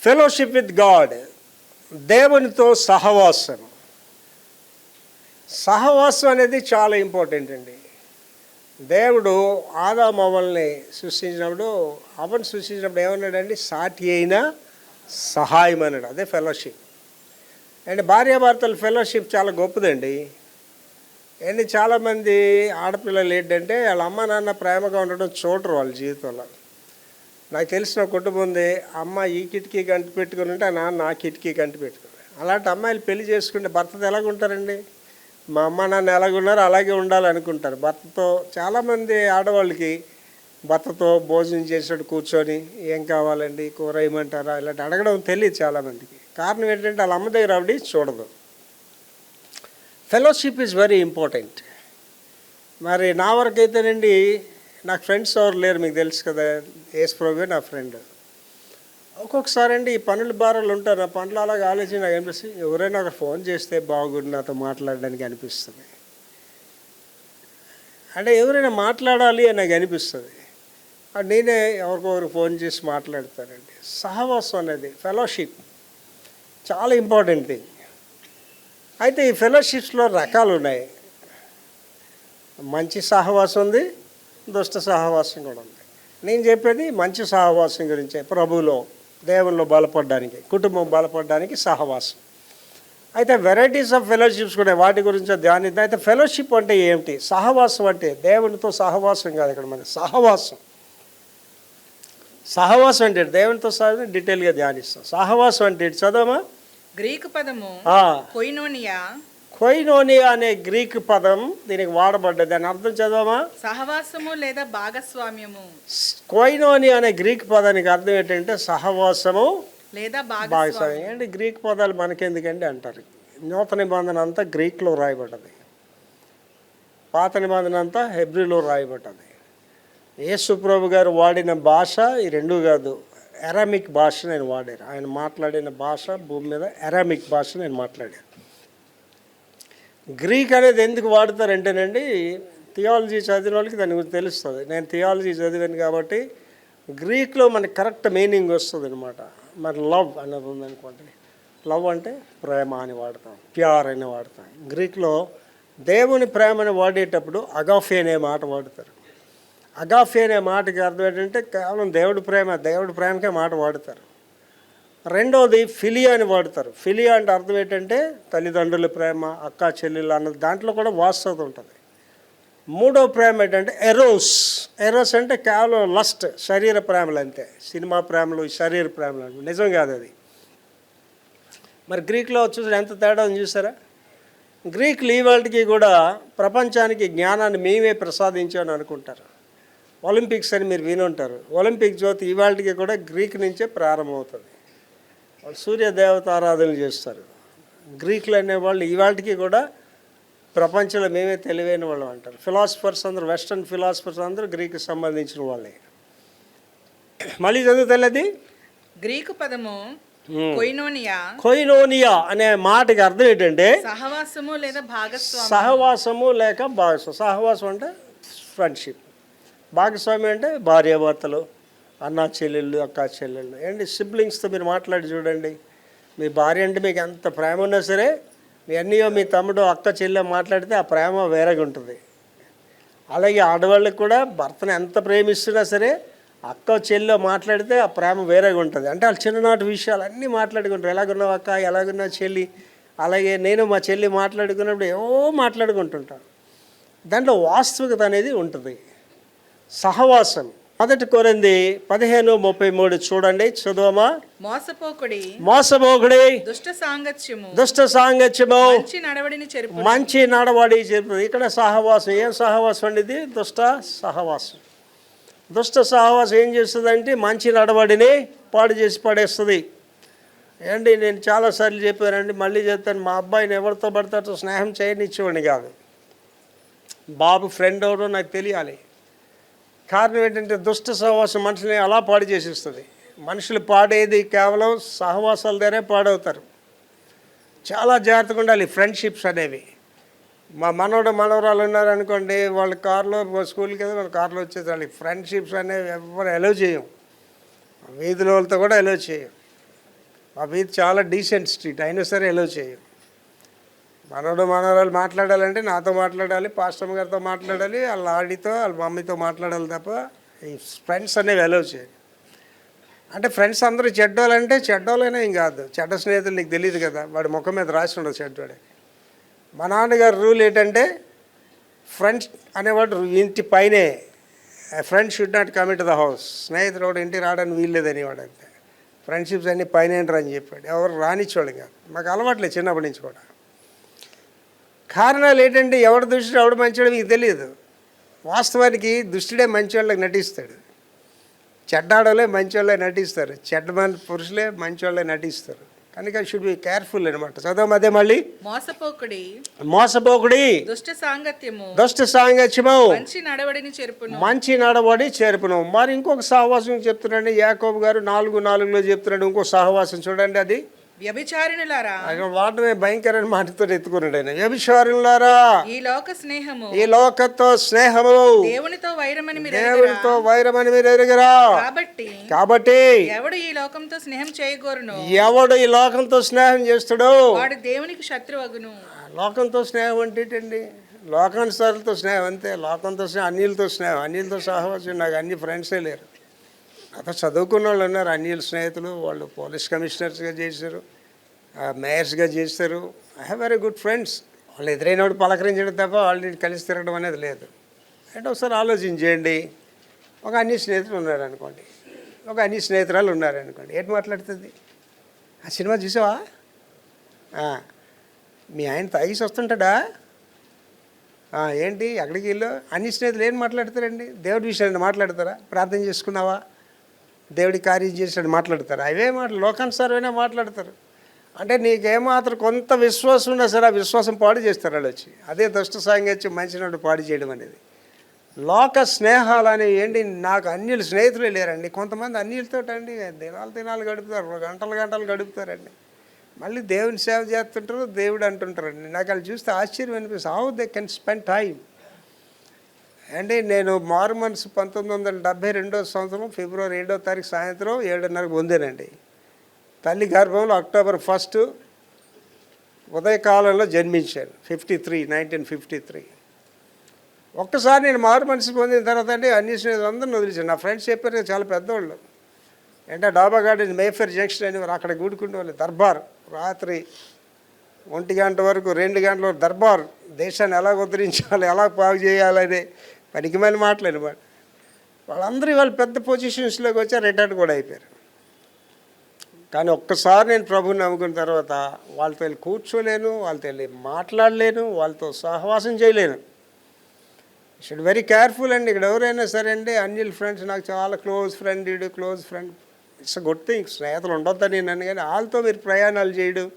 Fellowship with God, దేవునితో సహవాసం. సహవాసం అనేది చాలా ఇంపార్టెంట్ అండి. దేవుడు ఆదాము అవ్వల్ని సృష్టించినప్పుడు, అవన్నీ సృష్టించినప్పుడు ఏమన్నాడండి? సాటి అయిన సహాయం అన్నాడు. అదే ఫెలోషిప్. అండ్ భార్యాభర్తల ఫెలోషిప్ చాలా గొప్పదండి. అండ్ చాలామంది ఆడపిల్లలు ఏంటంటే వాళ్ళ అమ్మ నాన్న ప్రేమగా ఉండడం చూడరు వాళ్ళ జీవితంలో. నాకు తెలిసిన కుటుంబం ఉంది, అమ్మ ఈ కిటికీ గంటి పెట్టుకుని ఉంటే నాన్న ఆ కిటికీ గంటి పెట్టుకుని. అలాంటి అమ్మాయిలు పెళ్లి చేసుకుంటే భర్తతో ఎలాగుంటారండి? మా అమ్మ నాన్న ఎలాగున్నారో అలాగే ఉండాలనుకుంటారు భర్తతో. చాలామంది ఆడవాళ్ళకి భర్తతో భోజనం చేసినట్టు కూర్చొని ఏం కావాలండి, కూర వేయమంటారా, ఇలాంటి అడగడం తెలియదు చాలామందికి. కారణం ఏంటంటే వాళ్ళ అమ్మ దగ్గర ఆవిడ చూడదు. Fellowship is very important. మరి నా వరకు అయితేనండి, నాకు ఫ్రెండ్స్ ఎవరు లేరు, మీకు తెలుసు కదా, యేసుప్రభువే నా ఫ్రెండ్. ఒక్కొక్కసారి అండి ఈ పనుల భారాలు ఉంటారు, నా పనులు అలాగే ఆలోచన నాకు అనిపిస్తుంది, ఎవరైనా ఒక ఫోన్ చేస్తే బాగుండు నాతో మాట్లాడడానికి అనిపిస్తుంది. అంటే ఎవరైనా మాట్లాడాలి అని నాకు అనిపిస్తుంది. నేనే ఎవరికొకరు ఫోన్ చేసి మాట్లాడతానండి. సహవాసం అనేది, ఫెలోషిప్ చాలా ఇంపార్టెంట్ థింగ్. అయితే ఈ ఫెలోషిప్స్లో రకాలు ఉన్నాయి. మంచి సహవాసం ఉంది, దుష్ట సహవాసం కూడా ఉంది. నేను చెప్పేది మంచి సహవాసం గురించే. ప్రభువులో, దేవుల్లో బలపడడానికి, కుటుంబం బలపడడానికి సహవాసం. అయితే వెరైటీస్ ఆఫ్ ఫెలోషిప్స్ కూడా, వాటి గురించి ధ్యానిద్దాం. అయితే ఫెలోషిప్ అంటే ఏమిటి? సహవాసం అంటే దేవునితో సహవాసం కాదు, ఇక్కడ మన సహవాసం. సహవాసం అంటే దేవునితో సహా డీటెయిల్గా ధ్యానిస్తాం. సహవాసం అంటే చదవమా? గ్రీకు పదము కొయినోనియా. కొయినోనియా అనే గ్రీక్ పదం దీనికి వాడబడ్డది. దాని అర్థం చదవమా? సహవాసము లేదా భాగస్వామ్యము. కొయినోనియా అనే గ్రీక్ పదానికి అర్థం ఏంటంటే సహవాసము లేదా భాగస్వామ్యం. ఏంటి గ్రీక్ పదాలు మనకెందుకండి అంటారు. నూతన నిబంధన అంతా గ్రీక్లో రాయబడ్డది, పాత నిబంధన అంతా హెబ్రీలో రాయబడ్డది. యేసు ప్రభు గారు వాడిన భాష ఈ రెండు కాదు, అరామిక్ భాష నేను వాడాను. ఆయన మాట్లాడిన భాష భూమి మీద అరామిక్ భాష నేను మాట్లాడాను. గ్రీక్ అనేది ఎందుకు వాడతారంటేనండి, థియాలజీ చదివిన వాళ్ళకి దాని గురించి తెలుస్తుంది. నేను థియాలజీ చదివాను కాబట్టి గ్రీక్లో మనకి కరెక్ట్ మీనింగ్ వస్తుంది అనమాట. మరి లవ్ అనేది ఉందనుకోండి, లవ్ అంటే ప్రేమ అని వాడతాం, ప్యార్ అని వాడతాం. గ్రీక్లో దేవుని ప్రేమని వాడేటప్పుడు అగాఫే అనే మాట వాడతారు. అగాఫే అనే మాటకి అర్థం ఏంటంటే కేవలం దేవుడి ప్రేమకే మాట వాడతారు. రెండోది ఫిలియా అని వాడతారు. ఫిలియా అంటే అర్థం ఏంటంటే తల్లిదండ్రుల ప్రేమ, అక్క చెల్లెళ్ళు అన్నది, దాంట్లో కూడా వాస్తవత ఉంటుంది. మూడో ప్రేమ ఏంటంటే ఎరోస్. ఎరోస్ అంటే కేవలం లస్ట్, శరీర ప్రేమలు అంతే. సినిమా ప్రేమలు, శరీర ప్రేమలు నిజం కాదు అది. మరి గ్రీక్లో చూసారు ఎంత తేడా చూసారా? గ్రీకులు ఈ వాళ్ళకి కూడా ప్రపంచానికి జ్ఞానాన్ని మేమే ప్రసాదించామని అనుకుంటారు. ఒలింపిక్స్ అని మీరు వినుంటారు. ఒలింపిక్ జ్యోతి ఇవాళకి కూడా గ్రీక్ నుంచే ప్రారంభమవుతుంది. వాళ్ళు సూర్యదేవత ఆరాధన చేస్తారు. గ్రీకులు అనేవాళ్ళు ఇవాళకి కూడా ప్రపంచంలో మేమే తెలివైన వాళ్ళు అంటారు. ఫిలాసఫర్స్ అందరూ, వెస్టర్న్ ఫిలాసఫర్స్ అందరూ గ్రీకు సంబంధించిన వాళ్ళే. మళ్ళీ చదువుతలేది. గ్రీకు పదము కొయినోనియా. కొయినోనియా అనే మాటకి అర్థం ఏంటంటే సహవాసము లేదా భాగస్వామ్యం. సహవాసము లేక భాగస్వామ్యం. సహవాసం అంటే ఫ్రెండ్షిప్, భాగస్వామ్యం అంటే భార్యాభర్తలు, అన్న చెల్లెళ్ళు, అక్క చెల్లెళ్ళు. ఏంటి సిబ్లింగ్స్తో మీరు మాట్లాడి చూడండి. మీ భార్య అంటే మీకు ఎంత ప్రేమ ఉన్నా సరే, మీ అన్నయ్యో మీ తమ్ముడు అక్క చెల్లె మాట్లాడితే ఆ ప్రేమ వేరేగా ఉంటుంది. అలాగే ఆడవాళ్ళకి కూడా భర్తను ఎంత ప్రేమిస్తున్నా సరే అక్క చెల్లె మాట్లాడితే ఆ ప్రేమ వేరేగా ఉంటుంది. అంటే వాళ్ళు చిన్ననాటి విషయాలు అన్నీ మాట్లాడుకుంటారు. ఎలాగున్నావు అక్క, ఎలాగున్నావు చెల్లి. అలాగే నేను మా చెల్లి మాట్లాడుకున్నప్పుడు ఏవో మాట్లాడుకుంటుంటాను. దాంట్లో వాస్తవికత అనేది ఉంటుంది. సహవాసం. 1 కొరింథీ 15:33 చూడండి, చదువమా? మోసపోకుడి, దుష్ట సాంగత్యము మంచి నడవడి చెరుపు. ఇక్కడ సహవాసం. ఏం సహవాసం అండి ఇది? దుష్ట సహవాసం. దుష్ట సహవాసం ఏం చేస్తుందంటే మంచి నడవడిని పాడు చేసి పడేస్తుంది. ఏంటి నేను చాలాసార్లు చెప్పానండి, మళ్ళీ చెప్తాను. మా అబ్బాయిని ఎవరితో పడతారో స్నేహం చేయనిచ్చేవాడిని కాదు. బాబు ఫ్రెండ్ ఎవరో నాకు తెలియాలి. కారణం ఏంటంటే దుష్ట సహవాసం మనుషుల్ని అలా పాడు చేసేస్తుంది. మనుషులు పాడేది కేవలం సహవాసాల దగ్గరే పాడవుతారు. చాలా జాగ్రత్తగా ఉండాలి ఫ్రెండ్షిప్స్ అనేవి. మా మనవరాలు ఉన్నారనుకోండి, వాళ్ళ కారులో స్కూల్కి వెళ్ళి వాళ్ళ కారులో వచ్చేది. వాళ్ళకి ఫ్రెండ్షిప్స్ అనేవి ఎవరు ఎలో చేయం, వీధుల వాళ్ళతో కూడా ఎలో చేయం. మా వీధి చాలా డీసెంట్ స్ట్రీట్, అయినా సరే ఎలో చేయం. మనవరాలు మాట్లాడాలంటే నాతో మాట్లాడాలి, పాస్టర్ గారితో మాట్లాడాలి, వాళ్ళ ఆడితో వాళ్ళ మమ్మీతో మాట్లాడాలి తప్ప ఈ ఫ్రెండ్స్ అనేవి ఎలో చేయాలి. అంటే ఫ్రెండ్స్ అందరూ చెడ్డోళ్ళంటే చెడ్డోళ్ళైనా ఏం కాదు, చెడ్డ స్నేహితులు నీకు తెలియదు కదా, వాడి ముఖం మీద రాసి ఉండదు చెడ్డోడే. మా నాన్నగారు రూల్ ఏంటంటే ఫ్రెండ్స్ అనేవాడు ఇంటి పైనే, friend should not come to the house, స్నేహితుడు వాడు ఇంటికి రావడానికి వీల్లేదు అనేవాడు. అంతే, ఫ్రెండ్షిప్స్ అన్నీ పైన అని చెప్పాడు. ఎవరు రానిచ్చేవాడు కాదు. మాకు అలవాట్లేదు చిన్నప్పటి నుంచి కూడా. కారణాలు ఏంటంటే ఎవరి దృష్టిలో ఎవడు మంచివాడు మీకు తెలియదు. వాస్తవానికి దుష్టుడే మంచివాళ్ళకి నటిస్తాడు, చెడ్డాడోళ్ళే మంచివాళ్ళే నటిస్తారు, చెడ్డ మంది పురుషులే మంచివాళ్ళే నటిస్తారు. కనుక షుడ్ బి కేర్ఫుల్ అనమాట. చదవం అదే మళ్ళీ మోసపోకుడి దుష్ట సాంగత్యము మంచి నడవడి చేర్పును. మరి ఇంకొక సహవాసం చెప్తున్నాడు యాకోబు గారు 4:4 చెప్తున్నాడు. ఇంకో సహవాసం చూడండి, అది వ్యభిచారిణులారా. వాటిని భయంకరమైన మాటతో ఎత్తుకున్నాడు ఆయన. వ్యభిచారిణులారా, ఈ లోక స్నేహము, ఈ లోకతో స్నేహము దేవునితో వైరమని మీరు ఎరుగరా. కాబట్టి ఎవడు ఈ లోకంతో స్నేహం చేయగోరును, ఎవడు ఈ లోకంతో స్నేహం చేస్తాడో వాడు దేవునికి శత్రువగును. లోకంతో స్నేహం అంటే ఏంటండి? లోకానుసారులతో స్నేహం అంతే. లోకంతో స్నేహం, అన్యులతో స్నేహం, అన్యులతో సహవాసం. నాకు అన్ని ఫ్రెండ్సే లేరు. అక్కడ చదువుకున్న వాళ్ళు ఉన్నారు అన్యుల స్నేహితులు, వాళ్ళు పోలీస్ కమిషనర్స్గా చేశారు, మేయర్స్గా చేస్తారు. I have very good friends. వాళ్ళు ఎదురైనప్పుడు పలకరించడం తప్ప వాళ్ళని కలిసి తిరగడం అనేది లేదు. అంటే ఒకసారి ఆలోచించేయండి. ఒక అన్య స్నేహితులు ఉన్నారనుకోండి, ఒక అన్య స్నేహితురాలు ఉన్నారనుకోండి, ఏంటి మాట్లాడుతుంది? ఆ సినిమా చూసావా? మీ ఆయన తాగేసి వస్తుంటాడా? ఏంటి ఎక్కడికి వెళ్ళు? అన్ని స్నేహితులు ఏం మాట్లాడతారండి? దేవుడి విషయాన్ని మాట్లాడతారా? ప్రార్థన చేసుకున్నావా, దేవుడి కార్యం చేసాడు మాట్లాడతారు. అవే మాటలు లోకానుసారమైనా మాట్లాడతారు. అంటే నీకేమాత్రం కొంత విశ్వాసం ఉన్నా సరే ఆ విశ్వాసం పాడు చేస్తారు వాళ్ళు వచ్చి. అదే దుష్ట సాంగత్యం మంచినట్టు పాడు చేయడం అనేది. లోక స్నేహాలు అనేవి ఏంటి? నాకు అన్యులు స్నేహితులే లేరండి. కొంతమంది అన్యులతో అండి దినాలు గడుపుతారు, గంటలు గడుపుతారండి. మళ్ళీ దేవుని సేవ చేస్తుంటారు, దేవుడు అంటుంటారండి. నాకు వాళ్ళు చూస్తే ఆశ్చర్యం అనిపిస్తుంది. How they can spend time. అంటే నేను మారు మనసు 1972 ఫిబ్రవరి 7 సాయంత్రం 7:30 పొందానండి. తల్లి గర్భంలో అక్టోబర్ 1 ఉదయకాలంలో జన్మించాను. 1953. ఒక్కసారి నేను మారు మనసు పొందిన తర్వాత అంటే అన్ని స్నేహితులందరినీ వదిలేసాను. నా ఫ్రెండ్స్ చెప్పారు చాలా పెద్దవాళ్ళు. అంటే డాబా గార్డెన్ మేఫేర్ జంక్షన్ అని అక్కడ కూడుకునే వాళ్ళు. దర్బార్ రాత్రి 1 గంట వరకు 2 గంటల వరకు దర్బార్. దేశాన్ని ఎలా ఉద్ధరించాలి, ఎలా బాగు చేయాలనే పనికిమాలిన మాటలు అనమాట. వాళ్ళందరూ వాళ్ళు పెద్ద పొజిషన్స్లోకి వచ్చి రిటైర్డ్ కూడా అయిపోయారు. కానీ ఒక్కసారి నేను ప్రభుని నమ్ముకున్న తర్వాత వాళ్ళతో వెళ్ళి కూర్చోలేను, వాళ్ళతో వెళ్ళి మాట్లాడలేను, వాళ్ళతో సహవాసం చేయలేను. షుడ్ వెరీ కేర్ఫుల్ అండి. ఇక్కడ ఎవరైనా సరే అండి అన్యుల్ ఫ్రెండ్స్, నాకు చాలా close friend, it's good thing. స్నేహితులు ఉండొద్దని నేను, కానీ వాళ్ళతో మీరు ప్రయాణాలు చేయడం,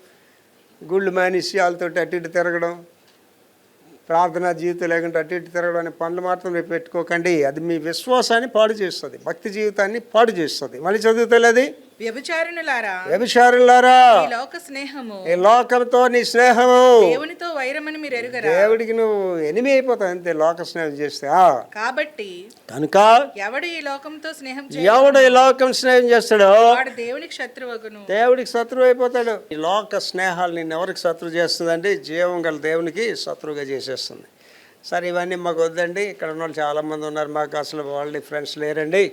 గుళ్ళు మానేసి వాళ్ళతో అటు ఇటు తిరగడం, ప్రార్థనా జీవితం లేకుంటే అటు ఇటు తిరగడం అనే పనులు మాత్రం మీరు పెట్టుకోకండి. అది మీ విశ్వాసాన్ని పాడు చేస్తుంది, భక్తి జీవితాన్ని పాడు చేస్తుంది. మళ్ళీ చదువుతలేదు, వ్యభిచారులారా, ఈ లోకంతో నీ స్నేహము దేవుడికి నువ్వు ఎనిమి అయిపోతావు అంతే, లోక స్నేహం చేస్తే. కాబట్టి కనుక ఎవడు ఈ లోకంతో స్నేహం చేస్తాడో దేవుడికి శత్రువు అయిపోతాడు. ఈ లోక స్నేహాలు నిన్ను ఎవరికి శత్రువు చేస్తుందండి? జీవం గల దేవునికి శత్రువుగా చేసేస్తుంది. సరే ఇవన్నీ మాకు వద్దండి. ఇక్కడ ఉన్న వాళ్ళు చాలామంది ఉన్నారు, మాకు అసలు వాళ్ళ ఫ్రెండ్స్ లేరండి,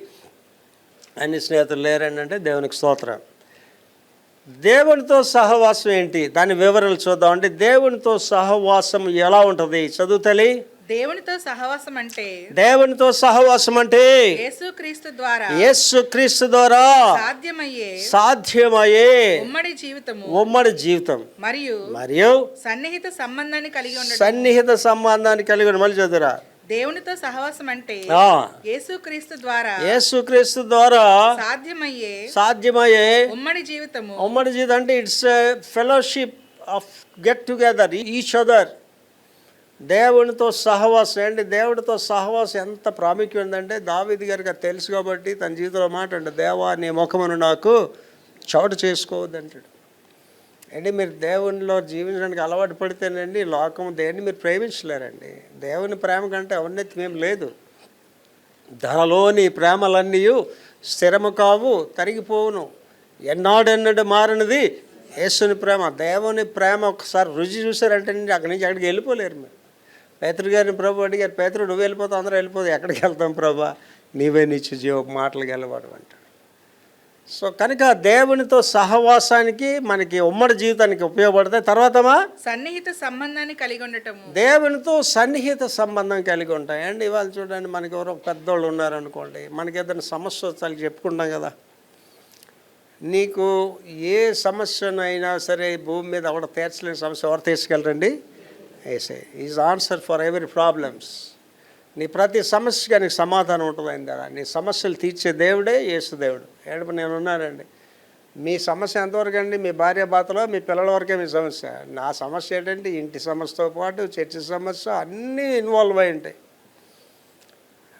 అన్ని స్నేహితులు లేరండి అంటే దేవునికి స్తోత్రం. దేవునితో సహవాసం ఏంటి? దాని వివరాలు చూద్దామండి. దేవునితో సహవాసం ఎలా ఉంటుంది? చదువుతలే. దేవునితో సహవాసం అంటే యేసుక్రీస్తు ద్వారా సాధ్యమయ్యే ఉమ్మడి జీవితం మరియు సన్నిహిత సంబంధాన్ని కలిగి ఉండడం. మళ్ళీ చదువురా. దేవునితో సహవాసం అంటే యేసుక్రీస్తు ద్వారా సాధ్యమయ్యే ఉమ్మడి జీవితం అంటే it's fellowship of get together each other. దేవునితో సహవాసం అండి. దేవుడితో సహవాసం ఎంత ప్రాముఖ్యం ఉందంటే దావీదు గారికి అది తెలుసు కాబట్టి తన జీవితంలో మాట అంటే, దేవా నీ ముఖమును నాకు చోటు చేసుకోవద్దంటాడు. అంటే మీరు దేవునిలో జీవించడానికి అలవాటు పడితేనండి లోకం దేన్ని మీరు ప్రేమించలేరండి. దేవుని ప్రేమ కంటే ఔన్నత్యం ఏం లేదు. ధరలోని ప్రేమలన్నీ స్థిరము కావు, తరిగిపోవును. ఎన్నాడెన్నడు మారినది యేసుని ప్రేమ. దేవుని ప్రేమ ఒకసారి రుచి చూసారంటే అక్కడి నుంచి అక్కడికి వెళ్ళిపోలేరు మీరు. పేతురు గారిని ప్రభు అడిగారు, పేతురు నువ్వు వెళ్ళిపోతావు, అందరూ వెళ్ళిపోతావు, ఎక్కడికి వెళ్తాం ప్రభా, నీవే నిత్య జీవ మాటలు గెలవాడు అంటాడు. సో కనుక దేవునితో సహవాసానికి మనకి ఉమ్మడి జీవితానికి ఉపయోగపడతాయి. తర్వాతమా సన్నిహిత సంబంధాన్ని కలిగి ఉండటము. దేవునితో సన్నిహిత సంబంధం కలిగి ఉంటాయి అండి. ఇవాళ చూడండి, మనకి ఎవరో పెద్దోళ్ళు ఉన్నారనుకోండి, మనకి ఏదైనా సమస్య వచ్చి చెప్పుకుంటాం కదా. నీకు ఏ సమస్యనైనా సరే భూమి మీద ఎవడ తీర్చలేని సమస్య ఎవరు తీసుకెళ్ళరండి? ఏసే is answer for every problems. నీ ప్రతి సమస్యకి నీకు సమాధానం ఉంటుంది ఆయన దగ్గర. నీ సమస్యలు తీర్చే దేవుడే యేసు దేవుడు. ఏడు నేను ఉన్నానండి. మీ సమస్య ఎంతవరకు అండి? మీ భార్య భర్తలో మీ పిల్లల వరకే మీ సమస్య. నా సమస్య ఏంటంటే ఇంటి సమస్యతో పాటు చర్చి సమస్య అన్నీ ఇన్వాల్వ్ అయి ఉంటాయి.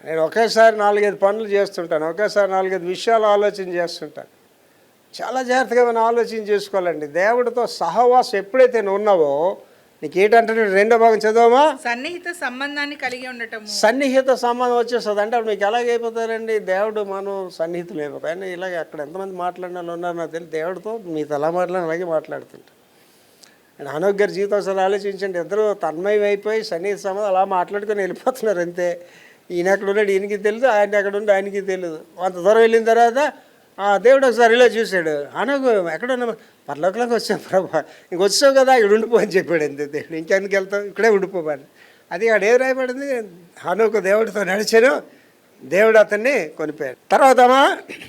నేను ఒకేసారి 4-5 పనులు చేస్తుంటాను, ఒకేసారి 4-5 విషయాలు ఆలోచన చేస్తుంటాను. చాలా జాగ్రత్తగా మనం ఆలోచన చేసుకోవాలండి. దేవుడితో సహవాసం ఎప్పుడైతే నువ్వు ఉన్నావో నీకు ఏంటంటే, రెండో భాగం చదవమా, సన్నిహిత సంబంధాన్ని కలిగి ఉండటము. సన్నిహిత సంబంధం వచ్చేస్తుంది. అంటే అప్పుడు మీకు ఎలాగైపోతారండి? దేవుడు మనం సన్నిహితులు అయిపోతాయి. కానీ ఇలాగ అక్కడ ఎంతమంది మాట్లాడిన వాళ్ళు ఉన్నారు నాకు తెలియదు. దేవుడితో మీతో ఎలా మాట్లాడిన అలాగే మాట్లాడుతుంటారు. అండ్ హనోక్ గారి జీవితం అసలు ఆలోచించండి. ఇద్దరు తన్మయం అయిపోయి సన్నిహిత సంబంధం అలా మాట్లాడుకొని వెళ్ళిపోతున్నారు అంతే. ఈయన ఎక్కడ ఉన్నాడు ఈయనకి తెలియదు, ఆయన ఎక్కడ ఉండి ఆయనకి తెలియదు. అంత దూరం వెళ్ళిన తర్వాత దేవుడు ఒకసారి ఇలా చూశాడు, హనోకు ఎక్కడున్నా, పర్లోకలోకి వచ్చాం ప్రభా, ఇంక వచ్చావు కదా ఇక్కడ ఉండిపో అని చెప్పాడు అంతే దేవుడు. ఇంకెందుకు వెళ్తావు, ఇక్కడే ఉండిపోవాలి. అది అక్కడ ఏం రాయబడింది? హనోకు దేవుడితో నడిచాను, దేవుడు అతన్ని కొనిపోయాడు. తర్వాతమా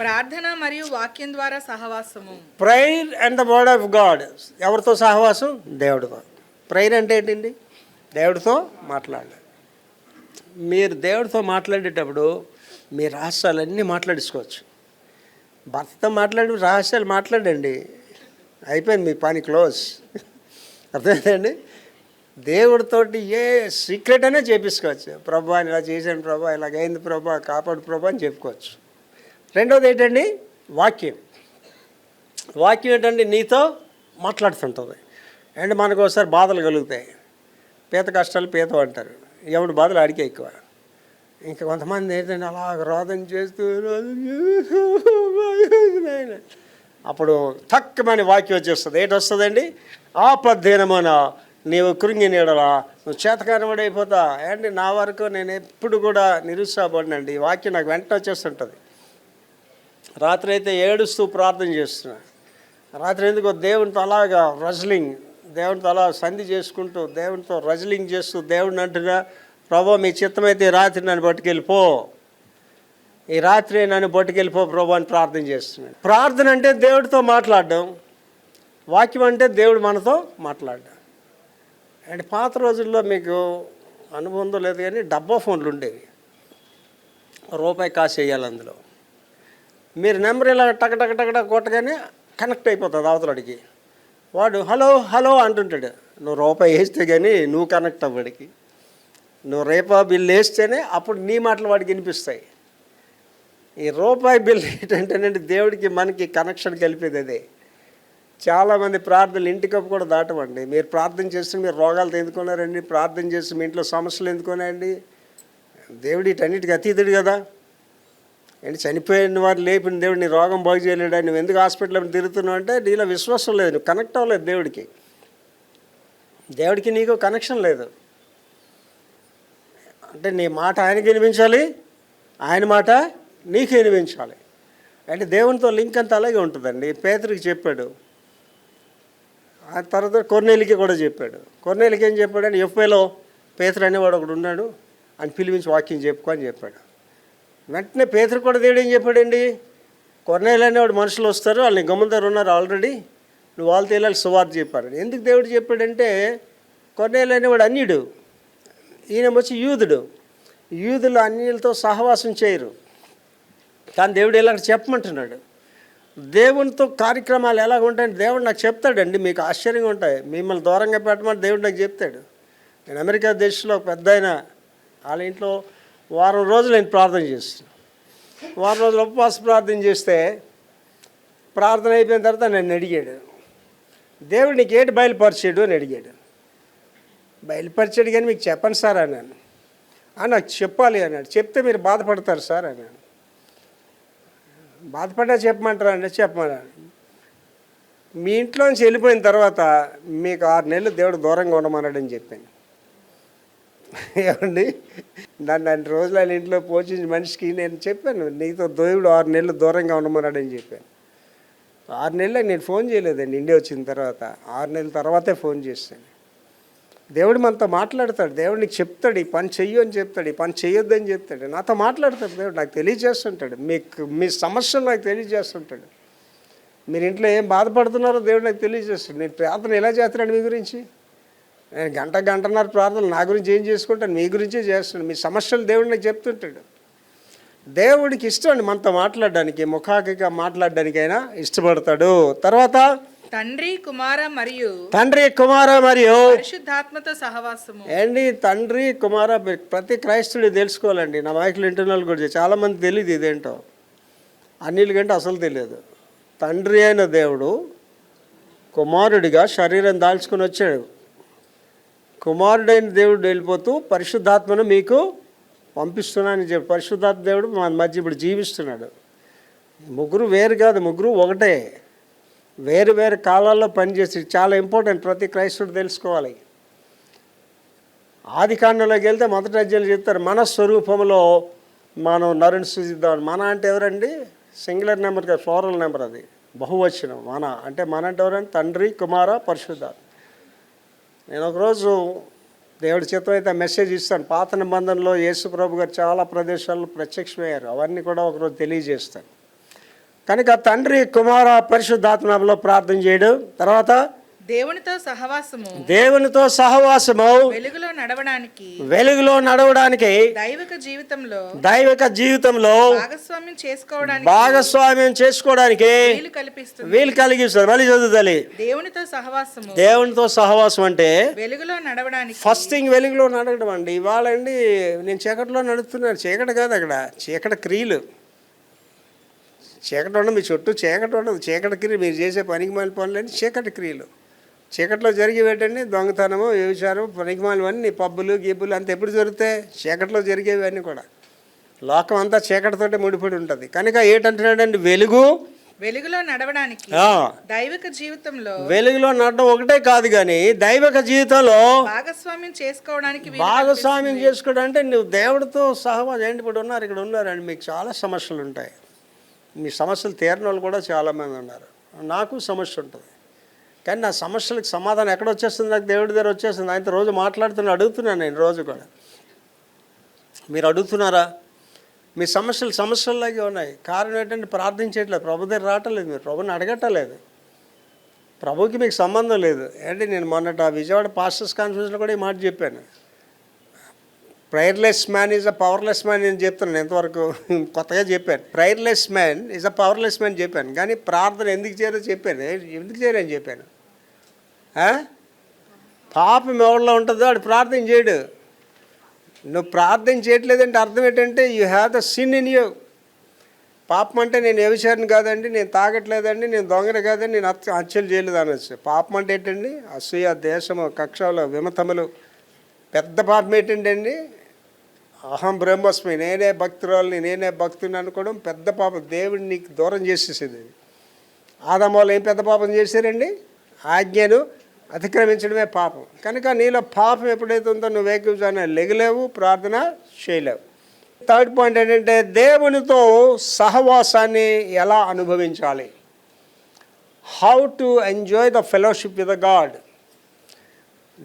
ప్రార్థన మరియు వాక్యం ద్వారా సహవాసము. Prayer and the word of God. ఎవరితో సహవాసం? దేవుడితో. ప్రేయర్ అంటే ఏంటండి? దేవుడితో మాట్లాడాలి. మీరు దేవుడితో మాట్లాడేటప్పుడు మీ రహస్యాలన్నీ మాట్లాడించుకోవచ్చు. భర్తతో మాట్లాడి రహస్యాలు మాట్లాడండి, అయిపోయింది మీ పని క్లోజ్. అర్థమైందండి? దేవుడితోటి ఏ సీక్రెట్ అయినా చేపించుకోవచ్చు. ప్రభా ఇలా చేశాను ప్రభా, ఇలాగైంది ప్రభా, కాపాడు ప్రభా అని చెప్పుకోవచ్చు. రెండోది ఏంటండి? వాక్యం. వాక్యం ఏంటండి? నీతో మాట్లాడుతుంటుంది. అండ్ మనకు ఒకసారి బాధలు కలుగుతాయి. పీత కష్టాలు పీత అంటారు, ఎవడు బాధలు ఆడికే ఎక్కువ. ఇంకా కొంతమంది ఏంటంటే అలా రోదన చేస్తూ అప్పుడు తక్కువని వాక్యం వచ్చేస్తుంది. ఏంటి వస్తుందండి? ఆపద్ధీనమైన నీవు కృంగి నీడలా, నువ్వు చేతకానివాడైపోతా. ఏంటి నా వరకు నేను ఎప్పుడు కూడా నిరుత్సాహపడినండి. ఈ వాక్యం నాకు వెంట వచ్చేస్తుంటుంది. రాత్రి అయితే ఏడుస్తూ ప్రార్థన చేస్తున్నా. రాత్రి ఎందుకో దేవునితో అలాగా రజలింగ్, దేవునితో అలా సంధి చేసుకుంటూ దేవునితో రజలింగ్ చేస్తూ దేవుడిని అంటున్నా, ప్రభా మీ చిత్తమైతే ఈ రాత్రి నన్ను పట్టుకెళ్ళిపో, ఈ రాత్రి నన్ను పట్టుకెళ్ళిపో ప్రభా అని ప్రార్థన చేస్తున్నాను. ప్రార్థన అంటే దేవుడితో మాట్లాడడం, వాక్యం అంటే దేవుడు మనతో మాట్లాడడం. అండ్ పాత రోజుల్లో మీకు అనుబంధం లేదు కానీ డబ్బా ఫోన్లు ఉండేవి. రూపాయి కాసు వేయాలి అందులో. మీరు నెంబర్ ఇలా టక కొట్టగానే కనెక్ట్ అయిపోతుంది అవతలడికి. వాడు హలో హలో అంటుంటాడు. నువ్వు రూపాయి వేస్తే కానీ నువ్వు కనెక్ట్ అవ్వడికి. నువ్వు రేపా బిల్లు వేస్తేనే అప్పుడు నీ మాటలు వాడికి వినిపిస్తాయి. ఈ రూపాయి బిల్లు ఏంటంటేనండి దేవుడికి మనకి కనెక్షన్ కలిపేది అదే. చాలామంది ప్రార్థనలు ఇంటికప్పు కూడా దాటమండి. మీరు ప్రార్థన చేస్తే మీరు రోగాలతో ఎందుకున్నారండి? ప్రార్థన చేస్తే మీ ఇంట్లో సమస్యలు ఎందుకున్నాయండి? దేవుడు వీటన్నిటికి అతీతుడు కదా. ఏంటి చనిపోయిన వారు లేపిన దేవుడు నీ రోగం బాగు చేయలేడు. నువ్వు ఎందుకు హాస్పిటల్లో తిరుగుతున్నావు అంటే నీలో విశ్వాసం లేదు, నువ్వు కనెక్ట్ అవ్వలేదు దేవుడికి. దేవుడికి నీకు కనెక్షన్ లేదు. అంటే నీ మాట ఆయనకి వినిపించాలి, ఆయన మాట నీకు వినిపించాలి. అంటే దేవునితో లింక్ అంతా అలాగే ఉంటుందండి. పేతురికి చెప్పాడు, ఆ తర్వాత కొర్నేలికి కూడా చెప్పాడు. కొర్నేలికి ఏం చెప్పాడంటే, ఎఫ్ఏలో పేతురు అనేవాడు ఒకడు ఉన్నాడు అని పిలిపించి వాక్యం చెప్పుకో అని చెప్పాడు. వెంటనే పేతురు కూడా దేవుడు ఏం చెప్పాడండి, కొర్నేలు అనేవాడు మనుషులు వస్తారు, వాళ్ళని గమ్ముదారు ఉన్నారు ఆల్రెడీ, నువ్వు వాళ్ళతో వెళ్ళాలి సువార్త చెప్పాడు. ఎందుకు దేవుడు చెప్పాడంటే, కొర్నేలు అనేవాడు అన్యుడు, ఈయన వచ్చి యూదుడు. యూదులు అన్యులతో సహవాసం చేయరు, కానీ దేవుడు ఇలా చెప్పమంటున్నాడు. దేవునితో కార్యక్రమాలు ఎలాగ ఉంటాయంటే దేవుడు నాకు చెప్తాడండి. మీకు ఆశ్చర్యంగా ఉంటాయి. మిమ్మల్ని దూరంగా పెట్టమని దేవుడు నాకు చెప్తాడు. నేను అమెరికా దేశంలో ఒక పెద్ద ఆయన వాళ్ళ ఇంట్లో వారం రోజులు నేను ప్రార్థన చేస్తాను. వారం రోజులు ఉపవాస ప్రార్థన చేస్తే ప్రార్థన అయిపోయిన తర్వాత నన్ను అడిగాడు, దేవుడు నీకు ఏంటి బయలుపరిచాడు అని అడిగాడు. బయలుపరిచాడు కానీ మీకు చెప్పండి సార్ అన్నాను. నాకు చెప్పాలి అన్నాడు. చెప్తే మీరు బాధపడతారు సార్ అన్నాను. బాధపడ్డా చెప్పమంటారా అంటే చెప్పమన్నాను. మీ ఇంట్లోంచి వెళ్ళిపోయిన తర్వాత మీకు 6 నెలలు దేవుడు దూరంగా ఉండమన్నాడని చెప్పాను. ఏమండి, నన్ను 2 రోజులు ఆయన ఇంట్లో పోషించిన మనిషికి నేను చెప్పాను, నీతో దేవుడు 6 నెలలు దూరంగా ఉండమన్నాడని చెప్పాను. 6 నెలలు నేను ఫోన్ చేయలేదండి. ఇండియా వచ్చిన తర్వాత 6 నెలల తర్వాతే ఫోన్ చేశాను. దేవుడు మనతో మాట్లాడతాడు. దేవుడు నీకు చెప్తాడు, ఈ పని చెయ్యు అని చెప్తాడు, ఈ పని చెయ్యొద్దు అని చెప్తాడు. నాతో మాట్లాడతాడు దేవుడు, నాకు తెలియజేస్తుంటాడు. మీ సమస్యలు నాకు తెలియజేస్తుంటాడు. మీరు ఇంట్లో ఏం బాధపడుతున్నారో దేవుడు నాకు తెలియజేస్తాడు. నేను ప్రార్థన ఎలా చేస్తున్నాను మీ గురించి? నేను గంటన్నర ప్రార్థనలు నా గురించి ఏం చేసుకుంటాను, మీ గురించే చేస్తున్నాను. మీ సమస్యలు దేవుడు నాకు చెప్తుంటాడు. దేవుడికి ఇష్టం అండి మనతో మాట్లాడడానికి, ముఖాముఖిగా మాట్లాడడానికైనా ఇష్టపడతాడు. తర్వాత తండ్రి కుమార మరియు పరిశుద్ధాత్మతో సహవాసము. ఏంటి తండ్రి కుమార? ప్రతి క్రైస్తవుడు తెలుసుకోవాలండి. నా మైకులు ఇంటర్నల్ కూడా చాలామంది తెలియదు ఇదేంటో, అన్నిటికంటే అసలు తెలియదు. తండ్రి అయిన దేవుడు కుమారుడిగా శరీరం దాల్చుకొని వచ్చాడు. కుమారుడైన దేవుడు వెళ్ళిపోతూ పరిశుద్ధాత్మను మీకు పంపిస్తున్నానని చెప్పి పరిశుద్ధాత్మ దేవుడు మన మధ్య ఇప్పుడు జీవిస్తున్నాడు. ముగ్గురు వేరు కాదు, ముగ్గురు ఒకటే. వేరు వేరు కాలాల్లో పనిచేసి చాలా ఇంపార్టెంట్, ప్రతి క్రైస్తవుడు తెలుసుకోవాలి. ఆది కాండంలోకి వెళ్తే మొదటి అధ్యాయంలో చెప్తారు, మన స్వరూపంలో మనం నరుని సృజిద్దాం. మన అంటే ఎవరండి? సింగులర్ నెంబర్ కాదు, ఫ్లోరల్ నెంబర్, అది బహువచనం. మన అంటే ఎవరంటే తండ్రి కుమార పరిశుద్ధాత్మ. నేను ఒకరోజు దేవుడి చిత్తం అయితే మెసేజ్ ఇస్తాను. పాత నిబంధనలో యేసు ప్రభు గారు చాలా ప్రదేశాల్లో ప్రత్యక్షమయ్యారు, అవన్నీ కూడా ఒకరోజు తెలియజేస్తాను. కనుక తండ్రి కుమార పరిశుద్ధాత్మలో ప్రార్థన చేయడం. తర్వాత దేవునితో సహవాసము వెలుగులో నడవడానికి దైవిక జీవితంలో భాగస్వామ్యం చేసుకోవడానికి వీలు కలిగిస్తుంది. మళ్ళీ చదువుతాలి. దేవునితో సహవాసం అంటే వెలుగులో నడవడానికి, ఫస్ట్ థింగ్ వెలుగులో నడవడం అండి. ఇవాళ అండి నేను చీకటిలో నడుస్తున్నాను. చీకటి కాదు, అక్కడ చీకటి క్రియలు. చీకటి ఉండదు, మీ చుట్టూ చీకటి ఉండదు. చీకటి క్రియలు, మీరు చేసే పనికి మాలిన పనులని చీకటి క్రియలు. చీకట్లో జరిగేవేటండి దొంగతనము, వ్యభిచారం, పనికిమాలినవన్నీ, పబ్బులు గిబ్బులు అంతా ఎప్పుడు జరుగుతాయి? చీకట్లో జరిగేవన్నీ కూడా. లోకం అంతా చీకటితోటే ముడిపడి ఉంటుంది. కనుక ఏంటంటున్నాడండి? వెలుగులో నడవడానికి వెలుగులో నడడం ఒకటే కాదు, కానీ దైవిక జీవితంలో భాగస్వామ్యం చేసుకోవడం అంటే నువ్వు దేవుడితో సహవాసం. ఏంటి ఇప్పుడు ఇక్కడ ఉన్నారండి, మీకు చాలా సమస్యలు ఉంటాయి. మీ సమస్యలు తీరని వాళ్ళు కూడా చాలామంది ఉన్నారు. నాకు సమస్య ఉంటుంది, కానీ నా సమస్యలకు సమాధానం ఎక్కడ వచ్చేస్తుంది? నాకు దేవుడి దగ్గర వచ్చేస్తుంది. ఆయనతో రోజు అడుగుతున్నాను నేను రోజు కూడా. మీరు అడుగుతున్నారా? మీ సమస్యల్లాగే ఉన్నాయి. కారణం ఏంటంటే ప్రార్థించట్లేదు, ప్రభు దగ్గర రావట్లేదు, మీరు ప్రభుని అడగట్టలేదు, ప్రభుకి మీకు సంబంధం లేదు. ఏంటి నేను మొన్నట విజయవాడ పాస్టర్స్ కాన్ఫరెన్స్లో కూడా ఈ మాట చెప్పాను. Prayerless man is a powerless man అని చెప్తున్నాను. ఎంతవరకు కొత్తగా చెప్పాను. Prayerless man is a powerless man చెప్పాను, కానీ ప్రార్థన ఎందుకు చేయరో చెప్పాను. ఎందుకు చేయరని చెప్పాను. పాపం ఎవరిలో ఉంటుందో వాడు ప్రార్థన చేయడు. నువ్వు ప్రార్థన చేయట్లేదంటే అర్థం ఏంటంటే you have the sin in you. పాపం అంటే నేను వ్యభిచారిని కాదండి, నేను తాగట్లేదండి, నేను దొంగని కాదండి, నేను హత్యలు చేయలేదు అనొచ్చు. పాపం అంటే ఏంటండి? అసూయ, దేశము, కక్షలు, విమతములు. పెద్ద పాపం ఏంటండి? అహం బ్రహ్మస్మి, నేనే భక్తురాలని, నేనే భక్తుని అనుకోవడం పెద్ద పాపం. దేవుడిని నీకు దూరం చేసేసేది. ఆదాము వాళ్ళు ఏం పెద్ద పాపం చేశారండి? ఆజ్ఞను అతిక్రమించడమే పాపం. కనుక నీలో పాపం ఎప్పుడైతే ఉందో నువ్వు ఏకీభవించాలని లెగలేవు, ప్రార్థన చేయలేవు. థర్డ్ పాయింట్ ఏంటంటే దేవునితో సహవాసాన్ని ఎలా అనుభవించాలి. How to enjoy the fellowship with the God.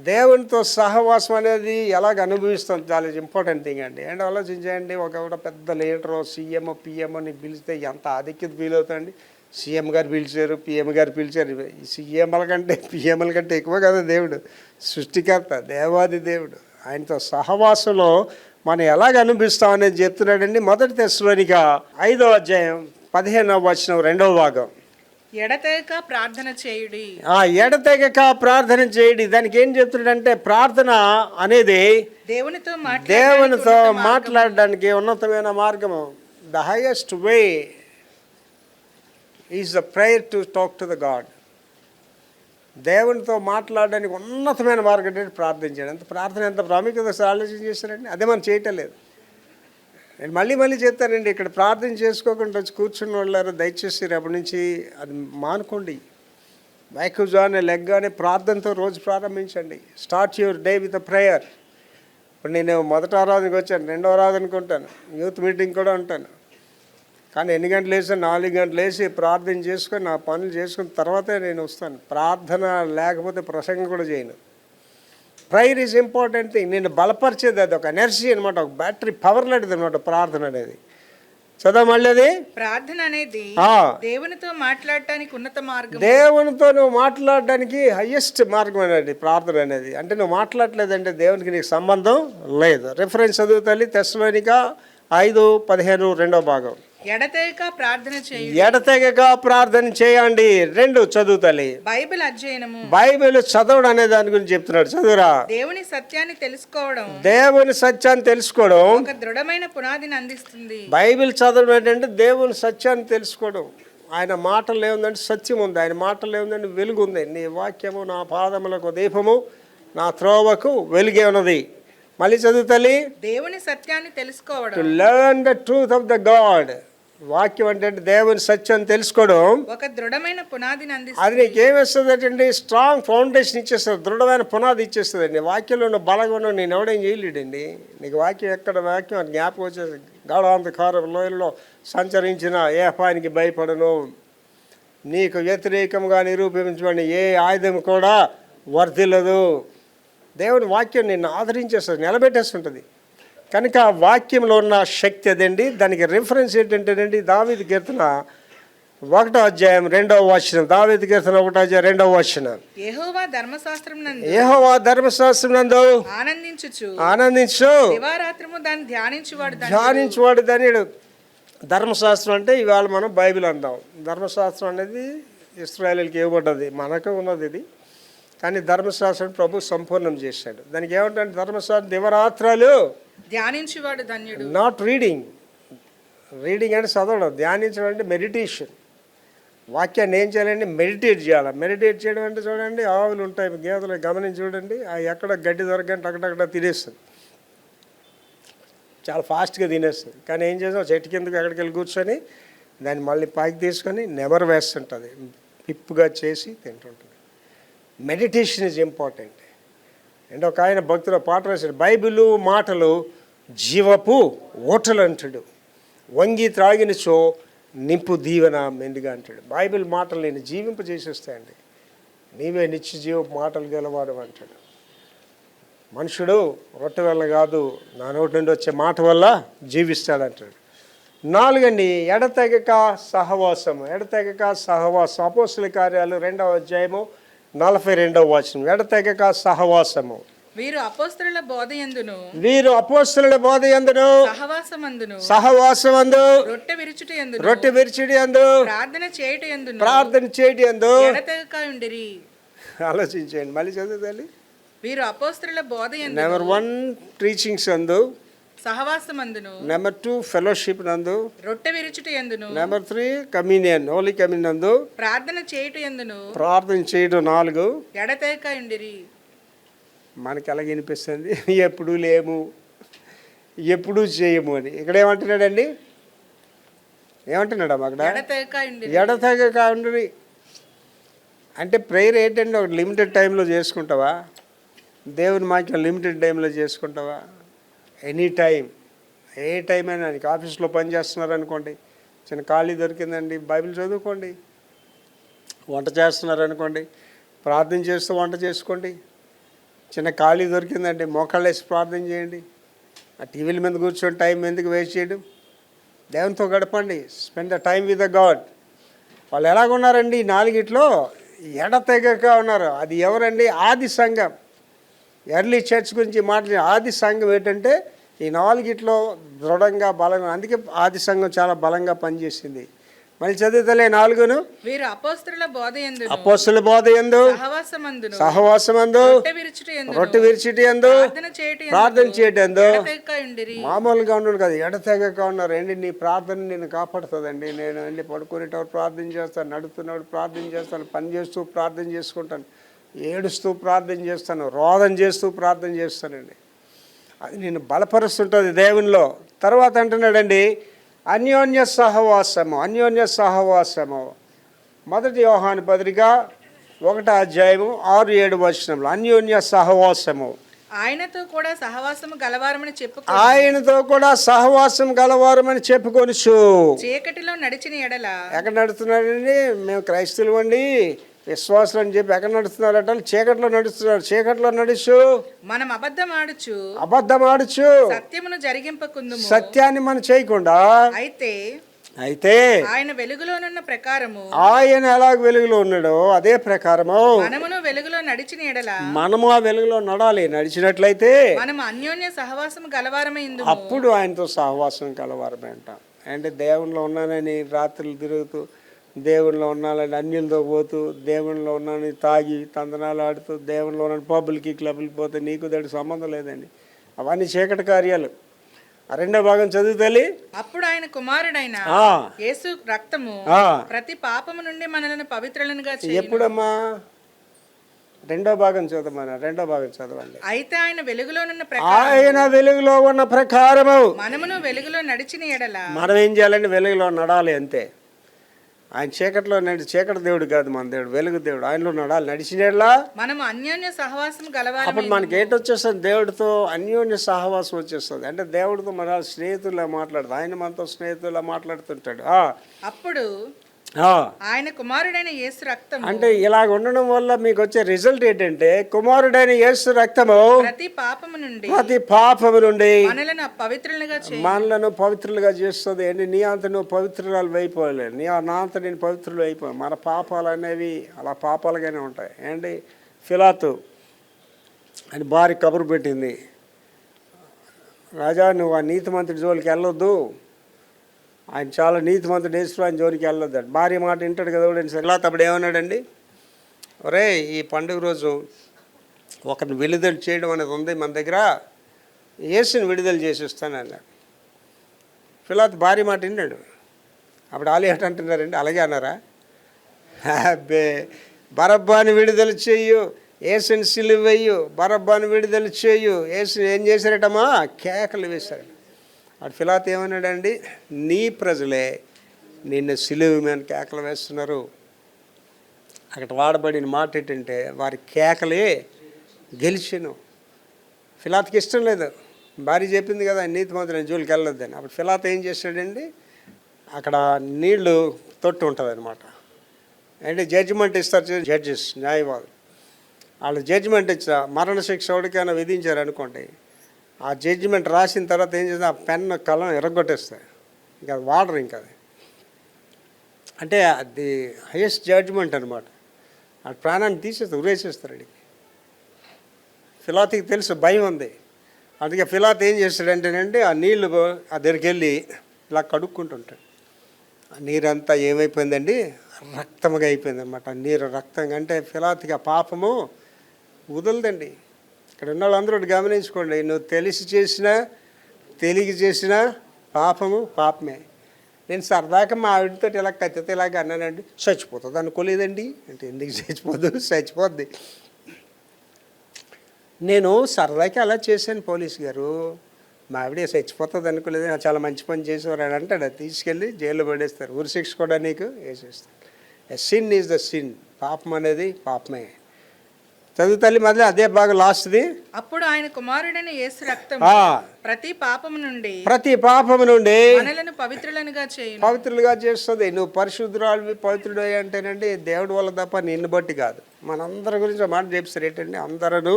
దేవునితో సహవాసం అనేది ఎలాగ అనుభవిస్తాం చాలా ఇంపార్టెంట్ థింగ్ అండి. అండ్ ఆలోచించండి, ఒక పెద్ద లీడరు, సీఎం, పిఎం అని పిలిస్తే ఎంత ఆధిక్యత ఫీల్ అవుతాయండి. సీఎం గారు పిలిచారు, పిఎం గారు పిలిచారు. సీఎంల కంటే పిఎంల కంటే ఎక్కువ కదా దేవుడు, సృష్టికర్త, దేవాది దేవుడు. ఆయనతో సహవాసంలో మనం ఎలాగ అనుభవిస్తామనేది చెప్తున్నాడండి. మొదటి తెస్సలోనిక 5వ అధ్యాయం 15వ వచనం 2వ భాగం. ఎడతెగక ప్రార్థన చేయుడి. ఎడతెగక ప్రార్థన చేయుడి. దానికి ఏం చెప్తున్నాడంటే ప్రార్థన అనేది దేవునితో మాట్లాడడానికి ఉన్నతమైన మార్గము. The highest way is the prayer to talk to the God. దేవునితో మాట్లాడడానికి ఉన్నతమైన మార్గం అంటే ప్రార్థించడం. ప్రార్థన ఎంత ప్రాముఖ్యత ఆలోచన చేశారండి. అదే మనం చేయటం లేదు. నేను మళ్ళీ చెప్తానండి, ఇక్కడ ప్రార్థన చేసుకోకుండా వచ్చి కూర్చున్న వాళ్ళు దయచేసి రేపటి నుంచి అది మానుకోండి. వైకుజాన్ని లెగ్గానే ప్రార్థనతో రోజు ప్రారంభించండి. Start your day with a prayer. ఇప్పుడు నేను మొదటి ఆరాధనకి వచ్చాను, రెండో ఆరాధనకు ఉంటాను, యూత్ మీటింగ్ కూడా ఉంటాను. కానీ ఎన్ని గంటలు వేసి 4 గంటలు వేసి ప్రార్థన చేసుకొని నా పనులు చేసుకున్న తర్వాతే నేను వస్తాను. ప్రార్థన లేకపోతే ప్రసంగం కూడా చేయను. Prayer is important thing. నేను బలపరిచేది అది, ఒక ఎనర్జీ అనమాట, ఒక బ్యాటరీ పవర్ లాంటిది అనమాట ప్రార్థన అనేది. చదవ మళ్ళీ అది. ప్రార్థన అనేది దేవునితో మాట్లాడటానికి ఉన్నత మార్గం. దేవునితో నువ్వు మాట్లాడడానికి హయ్యెస్ట్ మార్గం అనేది ప్రార్థన అనేది. అంటే నువ్వు మాట్లాడలేదంటే దేవునికి నీకు సంబంధం లేదు. రిఫరెన్స్ చదువు తల్లి, తెస్సలోనిక 5:15 రెండో భాగం. ఎడతెగక ప్రార్థన చేయండి. ఎడతెగక ప్రార్థన చేయండి. 2 చదువు తల్లి. బైబిల్ అధ్యయనము. బైబిల్ చదవడం అనే దాని గురించి చెప్తున్నాడు. చదువురా. దేవుని సత్యాన్ని తెలుసుకోవడం. దేవుని సత్యాన్ని తెలుసుకోవడం ఒక దృఢమైన పునాదిని అందిస్తుంది. బైబిల్ చదవడం ఏంటంటే దేవుని సత్యాన్ని తెలుసుకోవడం. ఆయన మాటలు ఏముందంటే సత్యం ఉంది, ఆయన మాటలు ఏముందంటే వెలుగు ఉంది. నీ వాక్యము నా పాదములకు దీపము, నా త్రోవకు వెలుగే ఉన్నది. మళ్ళీ చదువు తల్లి. దేవుని సత్యాన్ని తెలుసుకోవడం. To learn the truth of the God. వాక్యం అంటే దేవుని సత్యాన్ని తెలుసుకోవడం ఒక దృఢమైన పునాదిని అందిస్తుంది. అది నీకేమిస్తుంది అంటే స్ట్రాంగ్ ఫౌండేషన్ ఇచ్చేస్తుంది, దృఢమైన పునాది ఇచ్చేస్తుంది అండి. వాక్యంలో ఉన్న బలంగా ఉన్న నేను ఎవడేం చేయలేడండి. నీకు వాక్యం ఎక్కడ వాక్యం జ్ఞాపకం వచ్చేసి గాఢాంధకార లోయల్లో సంచరించిన ఏ అపాయానికి భయపడను, నీకు వ్యతిరేకంగా నిరూపించబడిన ఏ ఆయుధం కూడా వర్ధిల్లదు. దేవుని వాక్యం నిన్ను ఆదరించేస్తుంది, నిలబెట్టేస్తుంటుంది. కనుక ఆ వాక్యంలో ఉన్న శక్తి అదండి. దానికి రిఫరెన్స్ ఏంటంటేనండి దావీదు కీర్తన 1వ అధ్యాయం 2వ వచనం. దావీదు కీర్తన 1వ అధ్యాయం 2వ వచనం. యెహోవా ధర్మశాస్త్రమునందు యెహోవా ధర్మశాస్త్రమునందు ఆనందించు, దివారాత్రము దాన్ని ధ్యానించువాడు ధన్యుడు. ధర్మశాస్త్రం అంటే ఇవాళ మనం బైబిల్ అందాం. ధర్మశాస్త్రం అనేది ఇశ్రాయేలుకి ఇవ్వబడ్డది, మనకు ఉన్నది ఇది. కానీ ధర్మశాస్త్రం ప్రభు సంపూర్ణం చేశాడు. దానికి ఏమంటే ధర్మశాస్త్రం దివరాత్రాలు ధ్యానించువాడు ధన్యుడు. Not reading. రీడింగ్ అంటే చదవడం, ధ్యానించడం అంటే మెడిటేషన్. వాక్యాన్ని ఏం చేయాలండి? మెడిటేట్ చేయాలి. మెడిటేట్ చేయడం అంటే చూడండి, ఆవులు ఉంటాయి, గేదెలు గమనించి చూడండి, అవి ఎక్కడ గడ్డి దొరకంటే అక్కడక్కడ తినేస్తుంది, చాలా ఫాస్ట్గా తినేస్తుంది. కానీ ఏం చేస్తాం, చెట్టు కిందకి ఎక్కడికి వెళ్ళి కూర్చొని దాన్ని మళ్ళీ పైకి తీసుకొని నెమరు వేస్తుంటుంది, పిప్పుగా చేసి తింటుంటుంది. Meditation is important. అండ్ ఒక ఆయన భక్తుల పాట రాశాడు, బైబిలు మాటలు జీవపు ఓటలు అంటాడు, వంగి త్రాగినచో నింపు దీవెన మెండుగా అంటాడు. బైబిల్ మాటలు నేను జీవింపజేసేస్తాయండి, నీవే నిత్య జీవ మాటలు గెలవాడు అంటాడు. మనుషుడు రొట్టె వల్ల కాదు, నా నోటి నుండి వచ్చే మాట వల్ల జీవిస్తాడంటాడు. 4 ఎడతెగక సహవాసము. ఎడతెగక సహవాసం. అపోస్తుల కార్యాలు 2వ అధ్యాయము 42వ వచనం. ఎడతెగక సహవాసము. వీరు అపోస్తలుల బోధయందును సహవాసమందు రొట్టె విరుచుట యందు ప్రార్థన చేయుట యందు ఎడతెగక ఉండిరి. ఆలోచించండి, మళ్ళీ చదువుతాలి. వీరు అపోస్తలుల బోధయందు నెంబర్ 1 టీచింగ్స్ నందు, సహవాసమందును, నెంబర్ 2 ఫెలోషిప్ నందు, రొట్టె విరుచుట యందును, నెంబర్ 3 కమ్యూనియన్, హోలీ కమ్యూనియన్ నందు, ప్రార్థన చేయుట యందును, ప్రార్థన చేయడం 4 ఎడతెగక ఉండిరి. మనకి ఎలాగ వినిపిస్తుంది, ఎప్పుడు లేము, ఎప్పుడు చేయము అని. ఇక్కడ ఏమంటున్నాడండి? ఏమంటున్నాడు అక్కడ? ఎడతెగక ఉండిరి అంటే ప్రేయర్ ఏంటంటే ఒక లిమిటెడ్ టైంలో చేసుకుంటావా? దేవుని మాకు లిమిటెడ్ టైంలో చేసుకుంటావా? ఎనీ టైం, ఏ టైం అయినా. నీకు ఆఫీస్లో పని చేస్తున్నారు అనుకోండి, చిన్న ఖాళీ దొరికిందండి, బైబిల్ చదువుకోండి. వంట చేస్తున్నారు అనుకోండి, ప్రార్థన చేస్తూ వంట చేసుకోండి. చిన్న ఖాళీ దొరికిందండి, మోకాళ్ళు వేసి ప్రార్థన చేయండి. ఆ టీవీల మీద కూర్చొని టైం ఎందుకు వేస్ట్ చేయడం? దేవునితో గడపండి. Spend the time with the God. వాళ్ళు ఎలాగున్నారండి? 4 ఎడతెగక ఉన్నారు. అది ఎవరండి? ఆది సంఘం. ఎర్లీ చర్చ్ గురించి మాట్లాడే ఆది సంఘం ఏంటంటే ఈ 4 దృఢంగా బలంగా, అందుకే ఆది సంఘం చాలా బలంగా పనిచేసింది. మళ్ళీ చదువుతలే 4 వీరు అపోస్తలుల బోధయందు సహవాసమందు రొట్టె విరుచుట యందు ప్రార్థన చేయటందు. మామూలుగా ఉన్నాడు కదా, ఎడతెగక ఉన్నారు. ఏంటి నీ ప్రార్థన నేను కాపాడుతుందండి. నేను అండి పడుకునేటప్పుడు ప్రార్థన చేస్తాను, నడుపుతున్నప్పుడు ప్రార్థన చేస్తాను, పని చేస్తూ ప్రార్థన చేసుకుంటాను, ఏడుస్తూ ప్రార్థన చేస్తాను, రోదన చేస్తూ ప్రార్థన చేస్తానండి. అది నేను బలపరుస్తుంటుంది దేవునిలో. తర్వాత అంటున్నాడండి అన్యోన్య సహవాసము. 1 యోహాను పత్రిక 1వ అధ్యాయము 6-7 వచనంలో అన్యోన్య సహవాసము. ఆయనతో కూడా సహవాసము గలవారమని చెప్పుకో. ఆయనతో కూడా సహవాసం గలవారమని చెప్పుకొనుచు. చీకటిలో నడిచిన ఎడల. ఎక్కడ నడుస్తున్నారండి? మేము క్రైస్తవులు అండి, విశ్వాసులు అని చెప్పి ఎక్కడ నడుస్తున్నారట? చీకట్లో నడుస్తున్నారు. చీకట్లో నడుచు మనం అబద్ధమాడుచు సత్యమును జరిగింపకుందుము. సత్యాన్ని మనం చేయకుండా అయితే ఆయన వెలుగులోనున్న ప్రకారము, ఆయన ఎలాగ వెలుగులో ఉన్నాడో అదే ప్రకారము మనమును వెలుగులో నడిచిన ఎడల, మనము ఆ వెలుగులో నడాలి. నడిచినట్లయితే మనం అన్యోన్య సహవాసము గలవారమైందు. అప్పుడు ఆయనతో సహవాసం కలవారమే అంటాం. అంటే దేవునిలో ఉన్నానని రాత్రులు తిరుగుతూ, దేవునిలో ఉన్నానని అన్యులతో పోతూ, దేవునిలో ఉన్నానని తాగి తందనాలు ఆడుతూ, దేవునిలో ఉన్న పబ్బులకి క్లబ్లకి పోతే నీకు దానికి సంబంధం లేదండి. అవన్నీ చీకటి కార్యాలు. 2వ భాగం చదువుతలి. అప్పుడు ఆయన కుమారుడైన యేసు రక్తము ప్రతి పాపము నుండి మనలను పవిత్రులనుగా చేయును. ఎప్పుడమ్మా? 2వ భాగం చదవమన్నా. 2వ భాగం చదవండి. అయితే ఆయన వెలుగులో ఉన్న ప్రకారము మనమును వెలుగులో నడిచిన ఎడల. మనం ఏం చేయాలంటే వెలుగులో నడాలి అంతే. ఆయన చీకట్లో చీకటి దేవుడు కాదు, మన దేవుడు వెలుగు దేవుడు. ఆయనలో నడాలి. నడిచినట్లా మనం అన్యోన్య సహవాసం గలవారము. అప్పుడు మనకి ఏంటి వచ్చేస్తుంది? దేవుడితో అన్యోన్య సహవాసం వచ్చేస్తుంది. అంటే దేవుడితో మన స్నేహితుల్లా మాట్లాడుతుంది. ఆయన మనతో స్నేహితుల్లా మాట్లాడుతుంటాడు. అప్పుడు ఆయన కుమారుడైన యేసు రక్తము. అంటే ఇలాగ ఉండడం వల్ల మీకు వచ్చే రిజల్ట్ ఏంటంటే, కుమారుడైన యేసు రక్తము ప్రతి పాపము నుండి మనలను పవిత్రులుగా చేస్తుంది. ఏంటి? నీ అంత నువ్వు పవిత్రురాలు అయిపోలేదు, నా అంత నేను పవిత్రులు అయిపోయాను. మన పాపాలు అనేవి అలా పాపాలుగానే ఉంటాయి. ఏంటి? ఫిలాతు అని భార్య కబురు పెట్టింది, రాజా నువ్వు ఆ నీతిమంతుడి జోలికి వెళ్ళొద్దు, ఆయన చాలా నీతిమంతుడు, యేసు ఆయన జోలికి వెళ్ళొద్దు. భార్య మాట వింటాడు కదా. ఫిలాతు అప్పుడు ఏమన్నాడండి? ఒరే, ఈ పండుగ రోజు ఒకరిని విడుదల చేయడం అనేది ఉంది మన దగ్గర, యేసుని విడుదల చేసిస్తాను అన్నాడు. ఫిలాతు భార్య మాట విన్నాడు. అప్పుడు వాళ్ళు ఏంటంటున్నారండి? అలాగే అన్నారా? అబ్బే, బరబ్బాని విడుదల చేయు, యేసుని సిలువ వేయు, బరబ్బాని విడుదల చేయు. యేసుని ఏం చేశారటమ్మా? కేకలు వేశారు. అటు ఫిలాతు ఏమన్నాడండి? నీ ప్రజలే నిన్ను సిలువ మీద కేకలు వేస్తున్నారు. అక్కడ వాడబడిన మాట ఏంటంటే, వారి కేకలే గెలిచాను. ఫిలాతుకి ఇష్టం లేదు. భార్య చెప్పింది కదా నీతిమంతుడు నేను జోలికి వెళ్ళొద్దని. అప్పుడు ఫిలాతు ఏం చేశాడండి? అక్కడ నీళ్లు తొట్టు ఉంటుంది అనమాట. అంటే జడ్జిమెంట్ ఇస్తారు జడ్జెస్, న్యాయవాదులు. వాళ్ళు జడ్జిమెంట్ ఇచ్చా మరణశిక్ష ఎవరికైనా విధించారు అనుకోండి, ఆ జడ్జిమెంట్ రాసిన తర్వాత ఏం చేస్తే ఆ పెన్ను కలం ఎరగొట్టేస్తాయి. ఇంకా అది వాడరు. ఇంకా అది అంటే అది హైయెస్ట్ జడ్జిమెంట్ అనమాట. ఆ ప్రాణాన్ని తీసేస్తారు, ఉరేసేస్తారు. అడిగి ఫిలాతుకి తెలుసు, భయం ఉంది. అందుకే ఫిలాతు ఏం చేస్తాడంటేనండి, ఆ నీళ్లు ఆ దగ్గరికి వెళ్ళి ఇలా కడుక్కుంటుంటాడు. ఆ నీరంతా ఏమైపోయిందండి? రక్తముగా అయిపోయింది అనమాట. ఆ నీరు రక్తంగా. అంటే ఫిలాతుకి ఆ పాపము వదలదండి. ఇక్కడ ఉన్న వాళ్ళందరూ గమనించుకోండి, నువ్వు తెలిసి చేసినా తెలియక చేసినా పాపము పాపమే. నేను సరదాగా మా ఆవిడతో ఇలా కత్తితో ఇలాగ అన్నానండి, చచ్చిపోతుంది అనుకోలేదండి అంటే. ఎందుకు చచ్చిపోద్ది. నేను సరదాకి అలా చేశాను పోలీసు గారు, మా ఆవిడ చచ్చిపోతుంది అనుకోలేదు, చాలా మంచి పని చేసేవారు అని అంటాడు. అది తీసుకెళ్ళి జైల్లో పడేస్తారు. ఉరిశిక్ష కూడా నీకు వేసేస్తారు. Sin is the sin. పాపం అనేది పాపమే. చదువు తల్లి మొదలే అదే బాగా లాస్ట్ది. అప్పుడు ఆయన కుమారుడైన యేసు రక్తము ప్రతి పాపము నుండి మనలను పవిత్రులుగా చేస్తుంది. నువ్వు పరిశుద్ధురాలు పవిత్రుడు అంటేనండి దేవుడి వల్ల తప్ప నిన్ను బట్టి కాదు. మనందరి గురించి మాట చెప్తారు ఏంటండి, అందరూ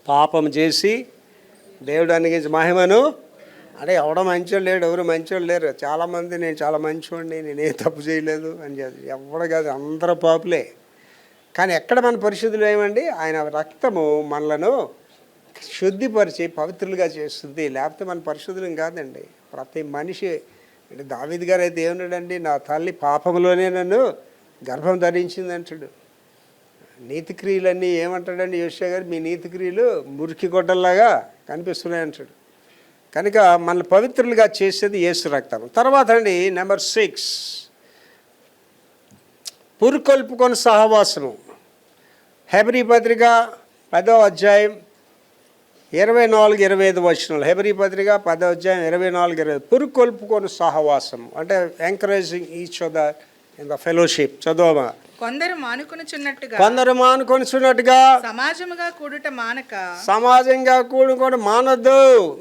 పాపం చేసి దేవుడు అనిగించి మహిమను అంటే ఎవడో మంచోళ్ళు లేడు, ఎవరు మంచోళ్ళు లేరు. చాలామంది నేను చాలా మంచివాడిని, నేనే తప్పు చేయలేదు అని చెప్పి ఎవడు కాదు, అందరూ పాపులే. కానీ ఎక్కడ మన పరిశుద్ధులు ఏమండి? ఆయన రక్తము మనలను శుద్ధిపరిచి పవిత్రులుగా చేస్తుంది. లేకపోతే మన పరిశుద్ధులం కాదండి. ప్రతి మనిషి అంటే దావీదు గారు అయితే ఏమన్నాడండి, నా తల్లి పాపంలోనే నన్ను గర్భం ధరించింది అంటాడు. నీతి క్రియలన్నీ ఏమంటాడండి యోషియా గారు? మీ నీతి క్రియలు మురికి గొడ్డల్లాగా కనిపిస్తున్నాయి అంటాడు. కనుక మనల్ని పవిత్రులుగా చేసేది యేసు రక్తం. తర్వాత అండి నెంబర్ 6, పురుకొల్పుకొని సహవాసము. హెబ్రీ పత్రిక 10వ అధ్యాయం 24-25 వచనాలు. హెబ్రీ పత్రిక 10వ అధ్యాయం 24-25. పురుకొల్పుకొని సహవాసం అంటే encouraging each other in the fellowship. చదవమా. కొందరు మానుకొనుచున్నట్టుగా కొందరు మానుకొనిచున్నట్టుగా సమాజముగా కూడుట మానక సమాజంగా కూడుకొని మానొద్దు.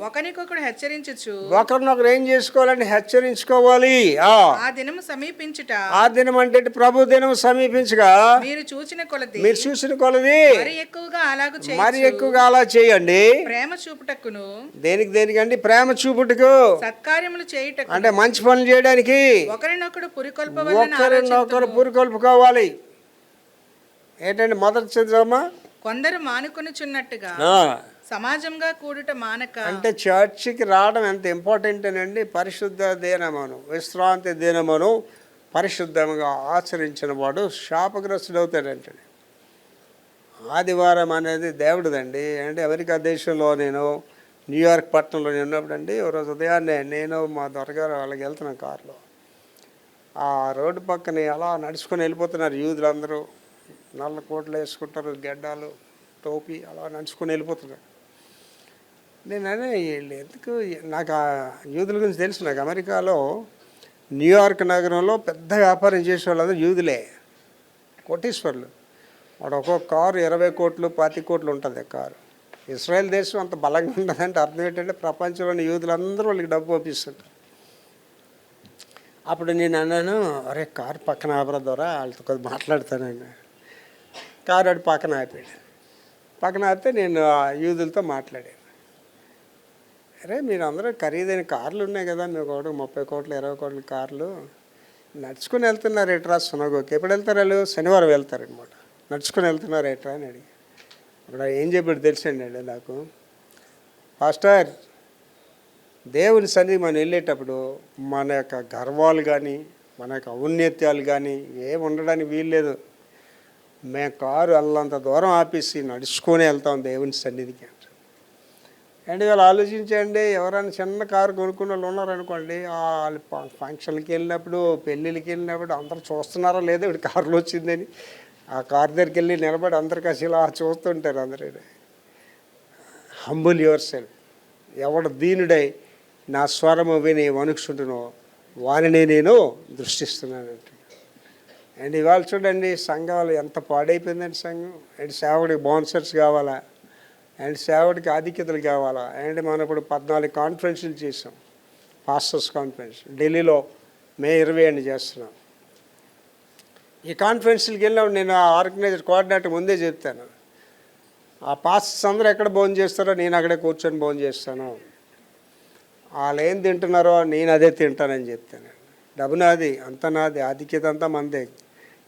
ఒకరికొకడు హెచ్చరించుచు ఒకరినొకరు ఏం చేసుకోవాలంటే హెచ్చరించుకోవాలి. ఆ దినము సమీపించుట ఆ దినం అంటే ప్రభు దినం సమీపించగా మీరు చూచిన కొలది మీరు చూసిన కొలది మరి ఎక్కువగా అలాగు మరి ఎక్కువగా అలా చేయండి. ప్రేమ చూపుటకును దేనికండి? ప్రేమ చూపుటకు, సత్కార్యములు చేయుటకు అంటే మంచి పనులు చేయడానికి ఒకరినొకడు పురికొల్పవలన ఒకరినొకరు పురికొల్పుకోవాలి. ఏంటంటే మొదటి చదువమ్మా, కొందరు మానుకొనుచున్నట్టుగా సమాజంగా కూడుట మానక. అంటే చర్చికి రావడం ఎంత ఇంపార్టెంట్ అండి. పరిశుద్ధ దినమును, విశ్రాంతి దినమును పరిశుద్ధంగా ఆచరించిన వాడు శాపగ్రస్తుడు అవుతాడంటే. ఆదివారం అనేది దేవుడిదండి. అంటే అమెరికా దేశంలో నేను న్యూయార్క్ పట్టణంలో ఉన్నప్పుడు అండి, రోజు ఉదయాన్నే నేను మా దొరగారు వాళ్ళకి వెళ్తున్నాను కారులో. ఆ రోడ్డు పక్కన అలా నడుచుకొని వెళ్ళిపోతున్నారు యూదులందరూ. నల్ల కోట్లు వేసుకుంటారు, గెడ్డాలు, టోపీ, అలా నడుచుకొని వెళ్ళిపోతున్నారు. నేను వీళ్ళు ఎందుకు, నాకు ఆ యూదుల గురించి తెలుసు. నాకు అమెరికాలో న్యూయార్క్ నగరంలో పెద్ద వ్యాపారం చేసే వాళ్ళందరూ యూదులే, కోటీశ్వర్లు. వాడు ఒక్కొక్క కారు 20 కోట్లు 25 కోట్లు ఉంటుంది కారు. ఇస్రాయెల్ దేశం అంత బలంగా ఉండదంటే అర్థం ఏంటంటే ప్రపంచంలోని యూదులందరూ వాళ్ళకి డబ్బు పంపిస్తుంటారు. అప్పుడు నేను అన్నాను, అరే కారు పక్కన ఆపరా ద్వారా వాళ్ళతో కొద్దిగా మాట్లాడతానండి. కారు అటు పక్కన ఆపాడు. పక్కన ఆపితే నేను ఆ యూదులతో మాట్లాడాను. అరే మీరు అందరూ ఖరీదైన కార్లు ఉన్నాయి కదా, మీకు ఒకటి 30 కోట్లు 20 కోట్ల కార్లు నడుచుకుని వెళ్తున్నారు ఎట్రా సునగోకి. ఎప్పుడు వెళ్తారు వాళ్ళు? శనివారం వెళ్తారనమాట. నడుచుకుని వెళ్తున్నారు ఎట్రా అని అడిగి, అక్కడ ఏం చెప్పాడు తెలుసండి నాకు, పాస్టర్ దేవుని సన్నిధి మనం వెళ్ళేటప్పుడు మన యొక్క గర్వాలు కానీ మన యొక్క ఔన్నత్యాలు కానీ ఏమి ఉండడానికి వీల్లేదు. మేము కారు అల్లంత దూరం ఆపేసి నడుచుకొని వెళ్తాం దేవుని సన్నిధికి అండి. వాళ్ళు ఆలోచించండి, ఎవరైనా చిన్న కారు కొనుక్కున్న వాళ్ళు ఉన్నారనుకోండి, వాళ్ళు ఫంక్షన్కి వెళ్ళినప్పుడు పెళ్ళిళ్ళకి వెళ్ళినప్పుడు అందరూ చూస్తున్నారో లేదో ఇప్పుడు కారులో వచ్చిందని ఆ కారు దగ్గరికి వెళ్ళి నిలబడి అందరికీ అసలు చూస్తుంటారు అందరూ. Humble your self. ఎవడు దీనుడై నా స్వరము విని వణుకుచుంటునో వారిని నేను దృష్టిస్తున్నానంటే. అండ్ ఇవాళ చూడండి సంఘాలు ఎంత పాడైపోయిందండి సంఘం. అండ్ సేవకుడికి బౌన్సర్స్ కావాలా, అండ్ సేవకుడికి ఆధిక్యతలు కావాలా. అండ్ మనం ఇప్పుడు 14 కాన్ఫరెన్సులు చేసాం, పాస్టర్స్ కాన్ఫరెన్స్ ఢిల్లీలో మే 20 చేస్తున్నాం. ఈ కాన్ఫరెన్స్కి వెళ్ళినప్పుడు నేను ఆ ఆర్గనైజర్ కోఆర్డినేటర్ ముందే చెప్తాను, ఆ పాస్టర్స్ అందరూ ఎక్కడ భోజనం చేస్తారో నేను అక్కడే కూర్చొని భోజనం చేస్తాను, వాళ్ళు ఏం తింటున్నారో నేను అదే తింటానని చెప్తాను. డబ్బు నాది, అంత నాది, ఆధిక్యత అంతా మందే.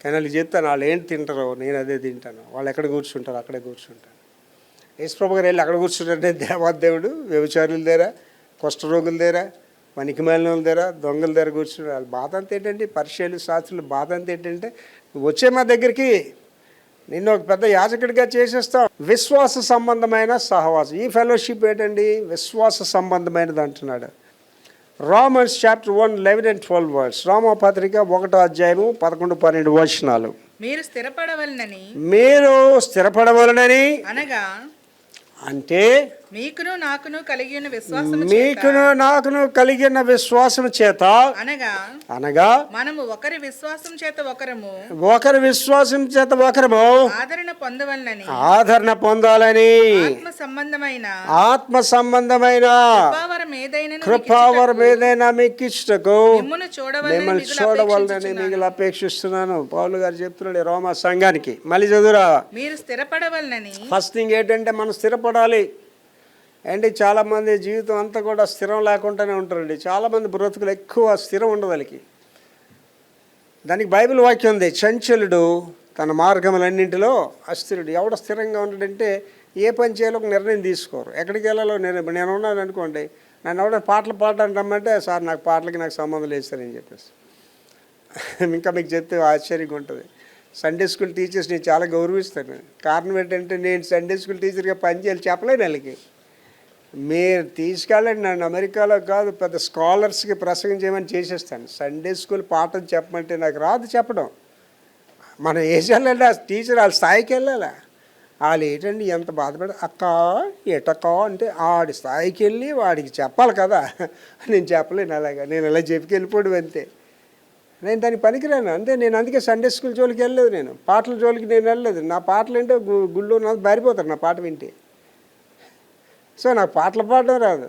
కానీ వాళ్ళకి చెప్తాను వాళ్ళు ఏంటి తింటారో నేను అదే తింటాను, వాళ్ళు ఎక్కడ కూర్చుంటారో అక్కడే కూర్చుంటాను. యేసుప్రభు గారు వెళ్ళి అక్కడ కూర్చుంటారంటే దేవాదేవుడు వ్యభిచారుల దగ్గర, కుష్ఠరోగుల దగ్గర, పనికిమాలిన వాళ్ళ దగ్గర, దొంగల దగ్గర కూర్చుంటారు. వాళ్ళ బాధ అంతా ఏంటంటే, పరిచయాలు శాస్త్రుల బాధ అంతా ఏంటంటే, వచ్చే మా దగ్గరికి నిన్ను ఒక పెద్ద యాజకుడిగా చేసేస్తాం. విశ్వాస సంబంధమైన సహవాసం. ఈ ఫెలోషిప్ ఏంటండి? విశ్వాస సంబంధమైనది అంటున్నాడు. Romans chapter 1 11 and 12 words. రోమపత్రిక 1వ అధ్యాయము 11-12 వచనాలు. మీరు స్థిరపడవలనని అనగా అంటే మీకును నాకును కలిగిన విశ్వాసము చేత అనగా మనము ఒకరి విశ్వాసం చేత ఒకరము ఆదరణ పొందాలని ఆత్మ సంబంధమైన కృపావరం ఏదైనా మీకు ఇష్టకు మిమ్మల్ని చూడవాలని మిగిలిన అపేక్షిస్తున్నాను. పౌలు గారు చెప్తున్నాడు రోమా సంఘానికి. మళ్ళీ చదువురా. మీరు స్థిరపడవలనని. ఫస్ట్ థింగ్ ఏంటంటే మనం స్థిరపడాలి. అండి చాలామంది జీవితం అంతా కూడా స్థిరం లేకుండానే ఉంటారండి. చాలామంది బ్రతుకులు ఎక్కువ స్థిరం ఉండదు వాళ్ళకి. దానికి బైబిల్ వాక్యం ఉంది, చంచలుడు తన మార్గములన్నింటిలో అస్థిరుడు. ఎవడ స్థిరంగా ఉంటాడంటే ఏ పని చేయాలో ఒక నిర్ణయం తీసుకోరు, ఎక్కడికి వెళ్ళాలో నేను ఉన్నాను అనుకోండి, నన్ను ఎవడ పాటలు పాడడానికి రమ్మంటే సార్ నాకు పాటలకి సంబంధం లేదు సార్ అని చెప్పేసి. ఇంకా మీకు చెప్తే ఆశ్చర్యంగా ఉంటుంది. సండే స్కూల్ టీచర్స్ నేను చాలా గౌరవిస్తాను. కారణం ఏంటంటే నేను సండే స్కూల్ టీచర్గా పనిచేయాలి చెప్పలేను వాళ్ళకి. మీరు తీసుకెళ్ళండి నన్ను అమెరికాలో కాదు పెద్ద స్కాలర్స్కి ప్రసంగం చేయమని చేసేస్తాను. సండే స్కూల్ పాఠం చెప్పమంటే నాకు రాదు చెప్పడం. మనం వేసేయాలంటే ఆ టీచర్ వాళ్ళ స్థాయికి వెళ్ళాలా. వాళ్ళు ఏంటండి ఎంత బాధపడ అక్క ఎటక్క అంటే ఆడి స్థాయికి వెళ్ళి వాడికి చెప్పాలి కదా. నేను చెప్పలేను అలాగా, నేను అలా చెప్పుకెళ్ళిపోవడం అంతే. నేను దానికి పనికిరాను అంతే. నేను అందుకే సండే స్కూల్ జోలికి వెళ్ళలేదు, నేను పాటల జోలికి నేను వెళ్ళలేదు. నా పాటలు ఏంటో గుళ్ళు నాకు బారిపోతారు నా పాట వింటే. సో నాకు పాటలు పాడడం రాదు,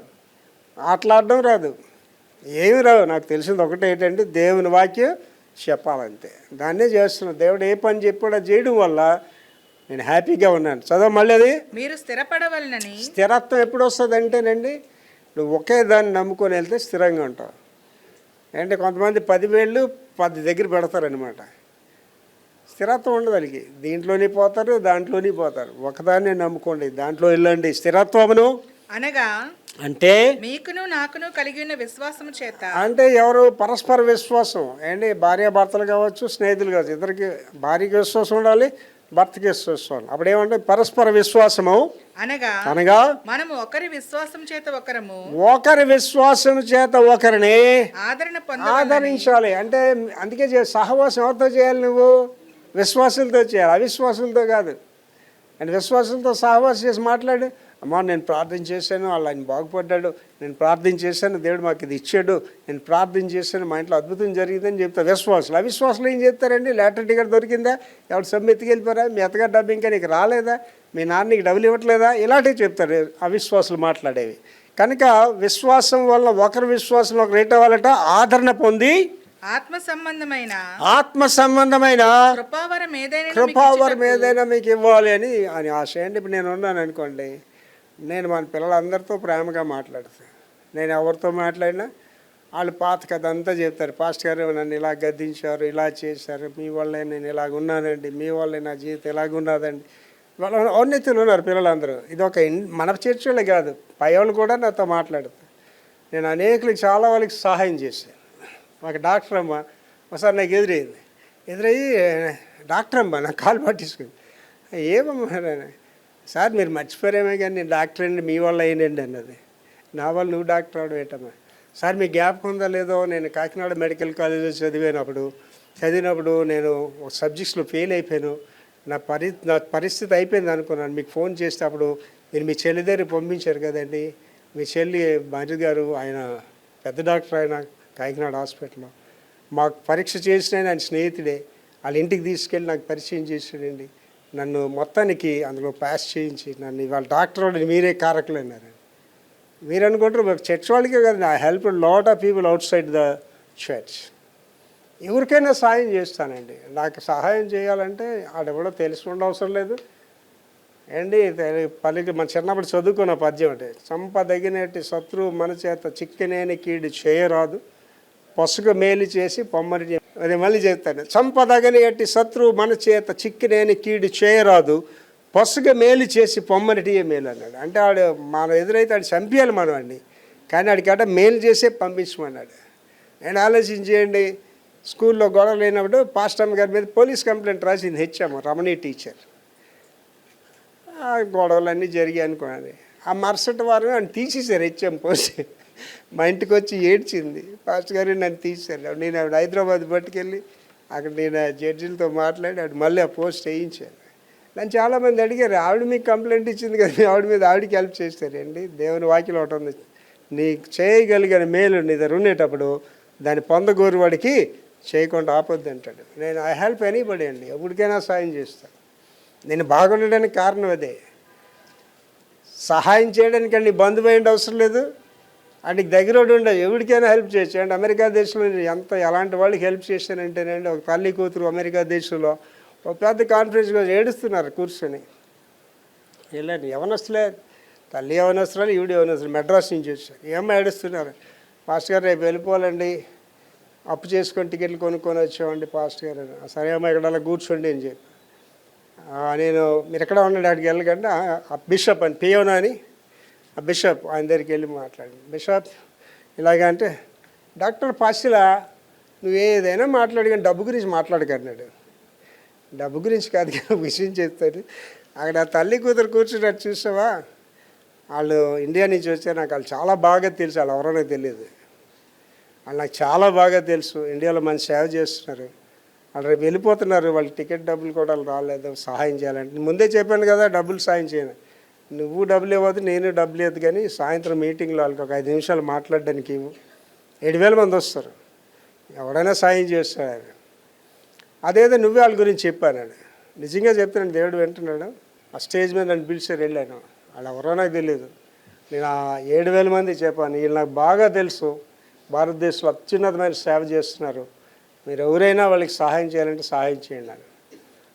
ఆటలాడడం రాదు, ఏమి రావు. నాకు తెలిసింది ఒకటే ఏంటంటే దేవుని వాక్యం చెప్పాలంతే. దాన్నే చేస్తున్నాను. దేవుడు ఏ పని చెప్పాడో చేయడం వల్ల నేను హ్యాపీగా ఉన్నాను. చదవ మళ్ళీ అది. మీరు స్థిరపడవలనని. స్థిరత్వం ఎప్పుడు వస్తుంది అంటేనండి, నువ్వు ఒకే దాన్ని నమ్ముకొని వెళ్తే స్థిరంగా ఉంటావు. అంటే కొంతమంది 10,000 10 దగ్గర పెడతారనమాట. స్థిరత్వం ఉండదు వాళ్ళకి. దీంట్లోనే పోతారు, దాంట్లోనే పోతారు. ఒకదాన్ని నమ్ముకోండి, దాంట్లో వెళ్ళండి. స్థిరత్వమును అనగా అంటే మీకును నాకును కలిగి ఉన్న విశ్వాసము చేత. అంటే ఎవరు? పరస్పర విశ్వాసం. ఏంటి? భార్యాభర్తలు కావచ్చు, స్నేహితులు కావచ్చు, ఇద్దరికి భార్యకి విశ్వాసం ఉండాలి, భర్తకి విశ్వాసం ఉండాలి. అప్పుడు ఏమంటే పరస్పర విశ్వాసము అనగా మనము ఒకరి విశ్వాసం చేత ఒకరము, ఒకరి విశ్వాసం చేత ఒకరిని ఆదరించాలి. అంటే అందుకే సహవాసం ఎవరితో చేయాలి? నువ్వు విశ్వాసులతో చేయాలి, అవిశ్వాసులతో కాదు. అంటే విశ్వాసులతో సహవాసం చేసి మాట్లాడు. అమ్మా నేను ప్రార్థన చేశాను, వాళ్ళు ఆయన బాగుపడ్డాడు, నేను ప్రార్థన చేశాను, దేవుడు మాకు ఇది ఇచ్చాడు, నేను ప్రార్థన చేశాను, మా ఇంట్లో అద్భుతం జరిగిందని చెప్తారు విశ్వాసులు. అవిశ్వాసులు ఏం చెప్తారండి? లాటరీ టికెట్ దొరికిందా, ఎవరు సొమ్ము ఎత్తుకెళ్ళిపోరా, మీ అత్తగారు డబ్బు ఇంకా నీకు రాలేదా, మీ నాన్నకి డబ్బులు ఇవ్వట్లేదా, ఇలాంటివి చెప్తారు అవిశ్వాసులు మాట్లాడేవి. కనుక విశ్వాసం వల్ల ఒకరి విశ్వాసం ఒకరు ఏంటవ్వాలట? ఆదరణ పొంది ఆత్మ సంబంధమైన కృపావరం ఏదైనా మీకు ఇవ్వాలి అని ఆశ. అంటే ఇప్పుడు నేను ఉన్నాను అనుకోండి, నేను మన పిల్లలందరితో ప్రేమగా మాట్లాడతాను. నేను ఎవరితో మాట్లాడినా వాళ్ళు పాత కథ అంతా చెప్తారు. పాస్టర్ గారు నన్ను ఇలా గద్దించారు, ఇలా చేశారు, మీ వల్లే నేను ఇలాగ ఉన్నానండి, మీ వల్లే నా జీవితం ఇలాగ ఉన్నదండి. వాళ్ళ ఔన్నత్యులు ఉన్నారు పిల్లలందరూ. ఇది ఒక మన చర్చలే కాదు, పై వాళ్ళు కూడా నాతో మాట్లాడతారు. నేను అనేకులకి చాలా వాళ్ళకి సహాయం చేశాను. ఒక డాక్టర్ అమ్మ ఒకసారి నాకు ఎదురయ్యి డాక్టర్ అమ్మ నా కాలు పట్టించుకుంది. ఏమమ్మా సార్ మీరు మర్చిపోయారేమో కానీ నేను డాక్టర్ అండి, మీ వల్ల అయినండి అన్నది. నా వల్ల నువ్వు డాక్టర్ అవడం ఏంటమ్మా? సార్ మీకు జ్ఞాపకం ఉందా లేదో, నేను కాకినాడ మెడికల్ కాలేజీలో చదివినప్పుడు నేను ఒక సబ్జెక్ట్స్లో ఫెయిల్ అయిపోయాను. నా పరిస్థితి అయిపోయింది అనుకున్నాను. మీకు ఫోన్ చేస్తే అప్పుడు మీరు మీ చెల్లి దగ్గర పంపించారు కదండి. మీ చెల్లి భార్య గారు ఆయన పెద్ద డాక్టర్, ఆయన కాకినాడ హాస్పిటల్లో మాకు పరీక్ష చేసిన ఆయన స్నేహితుడే. వాళ్ళ ఇంటికి తీసుకెళ్ళి నాకు పరిచయం చేసాడండి. నన్ను మొత్తానికి అందులో పాస్ చేయించి నన్ను ఇవాళ డాక్టర్ వాడిని మీరే కారకులు అన్నారు. మీరు అనుకుంటారు మాకు చర్చ్ వాళ్ళకే కదా, I help lot of people out side the church. ఎవరికైనా సహాయం చేస్తానండి. నాకు సహాయం చేయాలంటే ఆడెవడో తెలిసి ఉండవసరం లేదు. ఏంటి పలికి మన చిన్నప్పుడు చదువుకున్న పద్యం అంటే, చంపదగినట్టి శత్రువు మన చేత చిక్కినేని కీడు చేయరాదు, పసుగు మేలు చేసి పొమ్మని. అది మళ్ళీ చెప్తాను, చంపదగని శత్రువు మన చేత చిక్కినేని కీడు చేయరాదు, పసుగు మేలు చేసి పొమ్మనిటియే మేలు అన్నాడు. అంటే ఆడు మన ఎదురైతే ఆడు చంపేయాలి మనం అండి, కానీ ఆడికట మేలు చేసే పంపించమన్నాడు. నేను ఆలోచించేయండి, స్కూల్లో గొడవ లేనప్పుడు పాస్టర్ గారి మీద పోలీస్ కంప్లైంట్ రాసింది హెచ్ఎం రమణి టీచర్. గొడవలన్నీ జరిగాయి అనుకోండి. ఆ మరుసటి వారం ఆయన తీసేశారు హెచ్ఎం పోస్ట్. మా ఇంటికి వచ్చి ఏడ్చింది, పాస్టర్ గారు నన్ను తీసేశారు. నేను ఆవిడ హైదరాబాద్ పట్టుకెళ్ళి అక్కడ నేను జడ్జిలతో మాట్లాడి ఆవిడ మళ్ళీ ఆ పోస్ట్ వేయించాను. నన్ను చాలామంది అడిగారు, ఆవిడ మీకు కంప్లైంట్ ఇచ్చింది కదా, ఆవిడ మీద ఆవిడకి హెల్ప్ చేస్తారండి. దేవుని వాక్యం ఒకటి ఉంది, నీకు చేయగలిగిన మేలు నీ దగ్గర ఉండేటప్పుడు దాన్ని పొందగోరు వాడికి చేయకుండా ఆపొద్దు అంటాడు. నేను ఐ హెల్ప్ ఎనీబడి అండి, ఎప్పటికైనా సాయం చేస్తాను. నేను బాగుండడానికి కారణం అదే. సహాయం చేయడానికి అండి బంధువు అయ్యేంటి అవసరం లేదు, వాటికి దగ్గర ఉండవు, ఎవరికైనా హెల్ప్ చేయొచ్చు. అంటే అమెరికా దేశంలో ఎలాంటి వాళ్ళకి హెల్ప్ చేశానంటేనండి, ఒక తల్లి కూతురు అమెరికా దేశంలో ఒక పెద్ద కాన్ఫరెన్స్గా ఏడుస్తున్నారు కూర్చొని. వెళ్ళండి యవనస్తులే, తల్లి యవనస్తురాలు, ఈవిడ యవనస్తులు, మెడ్రాస్ నుంచి వచ్చారు. ఏమో ఏడుస్తున్నారు, పాస్టర్ గారు రేపు వెళ్ళిపోవాలండి, అప్పు చేసుకొని టికెట్లు కొనుక్కొని వచ్చామండి పాస్టర్ గారు. సరే అమ్మ ఇక్కడ అలా కూర్చోండి అని చెప్పి, నేను మీరు ఎక్కడ ఉన్నాడు అక్కడికి వెళ్ళకండి, ఆ బిషప్ అని పియోనా అని ఆ బిషప్ ఆయన దగ్గరికి వెళ్ళి మాట్లాడి, బిషప్ ఇలాగ అంటే, డాక్టర్ పాస్టిలా నువ్వు ఏదైనా మాట్లాడు కానీ డబ్బు గురించి మాట్లాడకన్నాడు. డబ్బు గురించి కాదు కానీ విషయం చెప్తాడు. అక్కడ తల్లి కూతురు కూర్చున్నట్టు చూసావా, వాళ్ళు ఇండియా నుంచి వచ్చారు, నాకు వాళ్ళు చాలా బాగా తెలుసు, వాళ్ళు ఎవరో తెలియదు, వాళ్ళు నాకు చాలా బాగా తెలుసు, ఇండియాలో మంచి సేవ చేస్తున్నారు, వాళ్ళు రేపు వెళ్ళిపోతున్నారు, వాళ్ళకి టికెట్ డబ్బులు కూడా రాలేదు, సహాయం చేయాలంటే ముందే చెప్పాను కదా డబ్బులు సాయం చేయను. నువ్వు డబ్బులు ఇవ్వద్దు, నేను డబ్బులు ఇవ్వదు, కానీ సాయంత్రం మీటింగ్లో వాళ్ళకి ఒక 5 నిమిషాలు మాట్లాడడానికి 7,000 మంది వస్తారు. ఎవడైనా సాయం చేస్తాడు. అదేదో నువ్వే వాళ్ళ గురించి చెప్పాను. నిజంగా చెప్తున్నాను, దేవుడు వింటున్నాడు. ఆ స్టేజ్ మీద నన్ను పిలిచారు, వెళ్ళాను. వాళ్ళు ఎవరో నాకు తెలియదు. నేను ఆ 7,000 మంది చెప్పాను, వీళ్ళు నాకు బాగా తెలుసు, భారతదేశంలో అత్యున్నతమైన సేవ చేస్తున్నారు, మీరు ఎవరైనా వాళ్ళకి సహాయం చేయాలంటే సహాయం చేయండి అని.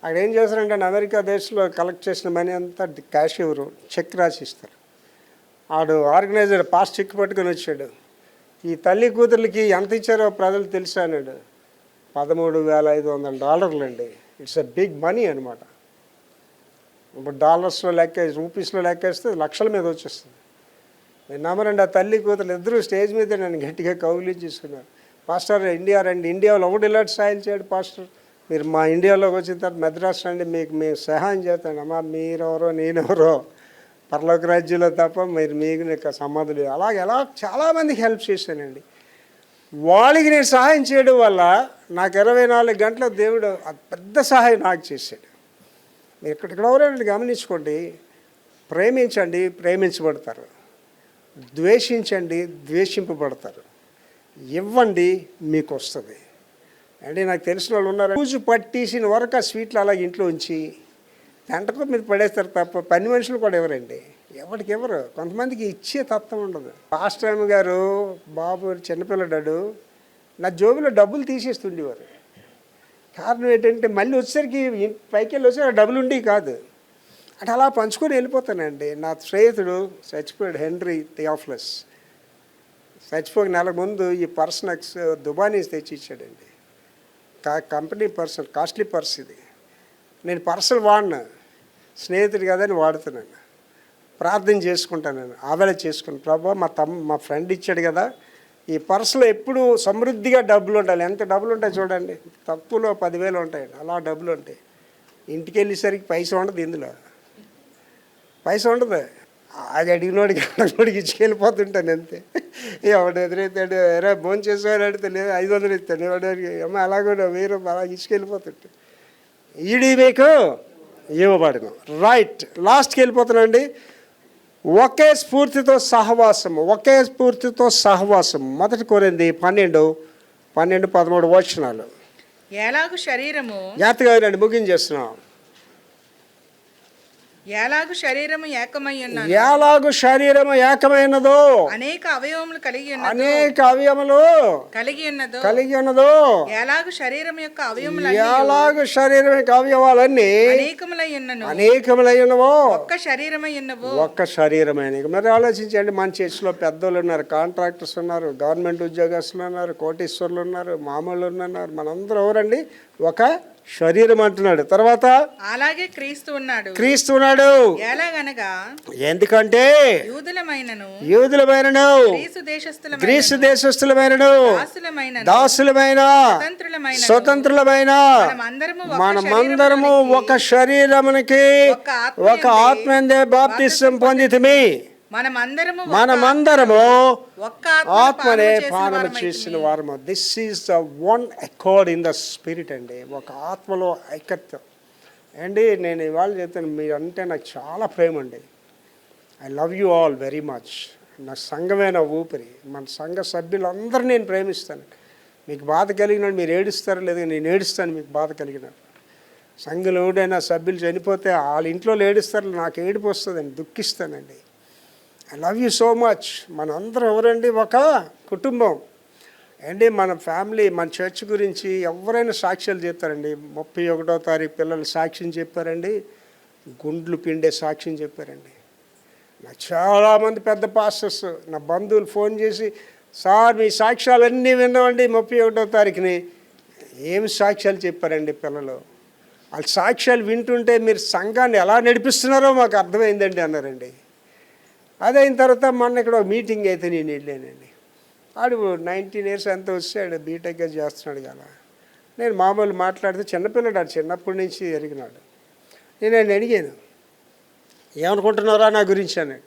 అక్కడ ఏం చేస్తారంటే అమెరికా దేశంలో కలెక్ట్ చేసిన మనీ అంతా క్యాష్ ఇవ్వరు, చెక్ రాసి ఇస్తారు. ఆడు ఆర్గనైజర్ పాస్ చెక్ పట్టుకొని వచ్చాడు. ఈ తల్లి కూతుర్లకి ఎంత ఇచ్చారో ప్రజలు తెలుసా అన్నాడు. $13,500 అండి. ఇట్స్ ఎ బిగ్ మనీ అనమాట. ఇప్పుడు డాలర్స్లో లెక్కేసి రూపీస్లో లెక్కేస్తే లక్షల మీద వచ్చేస్తుంది. నేను నమ్మరండి, ఆ తల్లి కూతురు ఇద్దరు స్టేజ్ మీద నన్ను గట్టిగా కౌగిలించేసుకున్నారు. పాస్టర్ ఇండియా రండి, ఇండియాలో ఒకటి ఇలాంటి సాయం చేయండి పాస్టర్, మీరు మా ఇండియాలోకి వచ్చిన తర్వాత మద్రాసు రండి, మీకు మేము సహాయం చేస్తాను. అమ్మా మీరెవరో నేనెవరో పరలోక రాజ్యంలో తప్ప మీకు నీకు సంబంధం లేదు. అలాగే ఎలా చాలామందికి హెల్ప్ చేశానండి. వాళ్ళకి నేను సహాయం చేయడం వల్ల నాకు 24 గంటల దేవుడు పెద్ద సహాయం నాకు చేశాడు. మీరు ఎవరైనా గమనించుకోండి, ప్రేమించండి, ప్రేమించబడతారు, ద్వేషించండి, ద్వేషింపబడతారు, ఇవ్వండి, మీకు వస్తుంది. అంటే నాకు తెలిసిన వాళ్ళు ఉన్నారు, పూజు పట్టేసిన వరకు ఆ స్వీట్లు అలాగే ఇంట్లో ఉంచి గంటకు మీద పడేస్తారు తప్ప పని మనుషులు కూడా ఎవరండి, ఎవరికి ఎవరు. కొంతమందికి ఇచ్చే తత్వం ఉండదు. లాస్ట్ టైం గారు బాబు చిన్నపిల్లడాడు నా జోబులో డబ్బులు తీసేస్తుండేవారు. కారణం ఏంటంటే మళ్ళీ వచ్చేసరికి పైకి వెళ్ళి వచ్చేసరికి డబ్బులు ఉండేవి కాదు. అంటే అలా పంచుకొని వెళ్ళిపోతానండి. నా స్నేహితుడు చచ్చిపోయాడు, హెన్రీ థియోఫిలస్. చచ్చిపోక నెలకు ముందు ఈ పర్స్ నాకు దుబాయ్ నుంచి తెచ్చి ఇచ్చాడండి. కంపెనీ పర్స్, కాస్ట్లీ పర్స్ ఇది. నేను పర్సులు వాడినా, స్నేహితుడు కదని వాడుతున్నాను. ప్రార్థన చేసుకుంటాను, నేను ఆవేళ చేసుకున్నాను. ప్రభా మా ఫ్రెండ్ ఇచ్చాడు కదా, ఈ పర్సులో ఎప్పుడు సమృద్ధిగా డబ్బులు ఉండాలి. ఎంత డబ్బులు ఉంటాయి చూడండి, తక్కువలో 10,000 ఉంటాయండి, అలా డబ్బులు ఉంటాయి. ఇంటికి వెళ్ళేసరికి పైసా ఉండదు, ఇందులో పైసా ఉండదు. అది అడిగినోడికి అడిగినోడికి ఇచ్చుకెళ్ళిపోతుంటాను అంతే. ఎవడు ఎదురైతాడు, ఎరా భోజనం చేసేవాడు అడిగితే లేదు 500 ఇస్తాను, ఎవడు అమ్మ అలాగే 1000 రూపాయలు అలా ఇచ్చుకెళ్ళిపోతుంటాడు. ఈడి మీకు ఇవ్వబడను. రైట్, లాస్ట్కి వెళ్ళిపోతున్నాండి. ఒకే స్ఫూర్తితో సహవాసము, ఒకే స్ఫూర్తితో సహవాసము. 1 కొరింథీ 12-13 వచనాలు. ఎలాగు శరీరము జాగ్రత్తగా రండి, ముగించేస్తున్నాం. ఎలాగు శరీరము ఏకమయ్యున్నది, ఎలాగు శరీరము ఏకమైనదో, అనేక అవయవములు కలిగి ఉన్నదో, అనేక అవయములు కలిగి ఉన్నదో, ఎలాగు శరీరం యొక్క అవయవములు, ఎలాగు శరీరం యొక్క అవయవాలన్నీ అనేకములై ఉన్నవో, ఒక్క శరీరమై ఉన్నవో, ఒక్క శరీరమైన. మరి ఆలోచించండి, మన చర్చిలో పెద్దోళ్ళు ఉన్నారు, కాంట్రాక్టర్స్ ఉన్నారు, గవర్నమెంట్ ఉద్యోగస్తులు ఉన్నారు, కోటీశ్వరులు ఉన్నారు, మామూలు ఉన్నారు. మనందరూ ఎవరండి? ఒక శరీరం అంటున్నాడు. తర్వాత అలాగే క్రీస్తు ఉన్నాడు. ఎలాగనగా ఎందుకంటే యూదులమైనను గ్రీసు దేశస్థులమైనను దాసులమైన స్వతంత్రులమైన మనమందరము ఒక శరీరమునికి ఒక ఆత్మయందే బాప్తిసం పొందితిమి. మనమందరము ఆత్మనే పానము చేసిన వారము. This is the one accord in the spirit అండి, ఒక ఆత్మలో ఐకత్యం అండి. నేను ఇవాళ చెప్తాను, మీరంటే నాకు చాలా ప్రేమ అండి. I love you all very much. నా సంఘమే నా ఊపిరి. మన సంఘ సభ్యులందరూ నేను ప్రేమిస్తాను. మీకు బాధ కలిగినాడు మీరు ఏడుస్తారు, లేదా నేను ఏడుస్తాను మీకు బాధ కలిగినాడు. సంఘంలో ఎవడైనా సభ్యులు చనిపోతే వాళ్ళ ఇంట్లో ఏడుస్తారు, నాకు ఏడుపు వస్తుందండి, దుఃఖిస్తానండి. I love you so much. మనందరం ఎవరండి? ఒక కుటుంబం అండి. మన ఫ్యామిలీ, మన చర్చ్ గురించి ఎవరైనా సాక్ష్యాలు చెప్తారండి. 31వ తారీఖు పిల్లలు సాక్ష్యం చెప్పారండి, గుండ్లు పిండే సాక్ష్యం చెప్పారండి. నాకు చాలామంది పెద్ద పాస్టర్స్, నా బంధువులు ఫోన్ చేసి, సార్ మీ సాక్ష్యాలన్నీ విన్నామండి 31వ తారీఖుని. ఏమి సాక్ష్యాలు చెప్పారండి పిల్లలు. వాళ్ళ సాక్ష్యాలు వింటుంటే మీరు సంఘాన్ని ఎలా నడిపిస్తున్నారో మాకు అర్థమైందండి అన్నారండి. అదైన తర్వాత మొన్న ఇక్కడ ఒక మీటింగ్ అయితే నేను వెళ్ళానండి. ఆడు 19 years ఎంత వచ్చాడు, బీటెక్గా చేస్తున్నాడు కదా. నేను మామూలు మాట్లాడితే చిన్నపిల్లడు, ఆడు చిన్నప్పటి నుంచి ఎరిగినాడు. నేను ఆయన అడిగాను, ఏమనుకుంటున్నారా నా గురించి అని.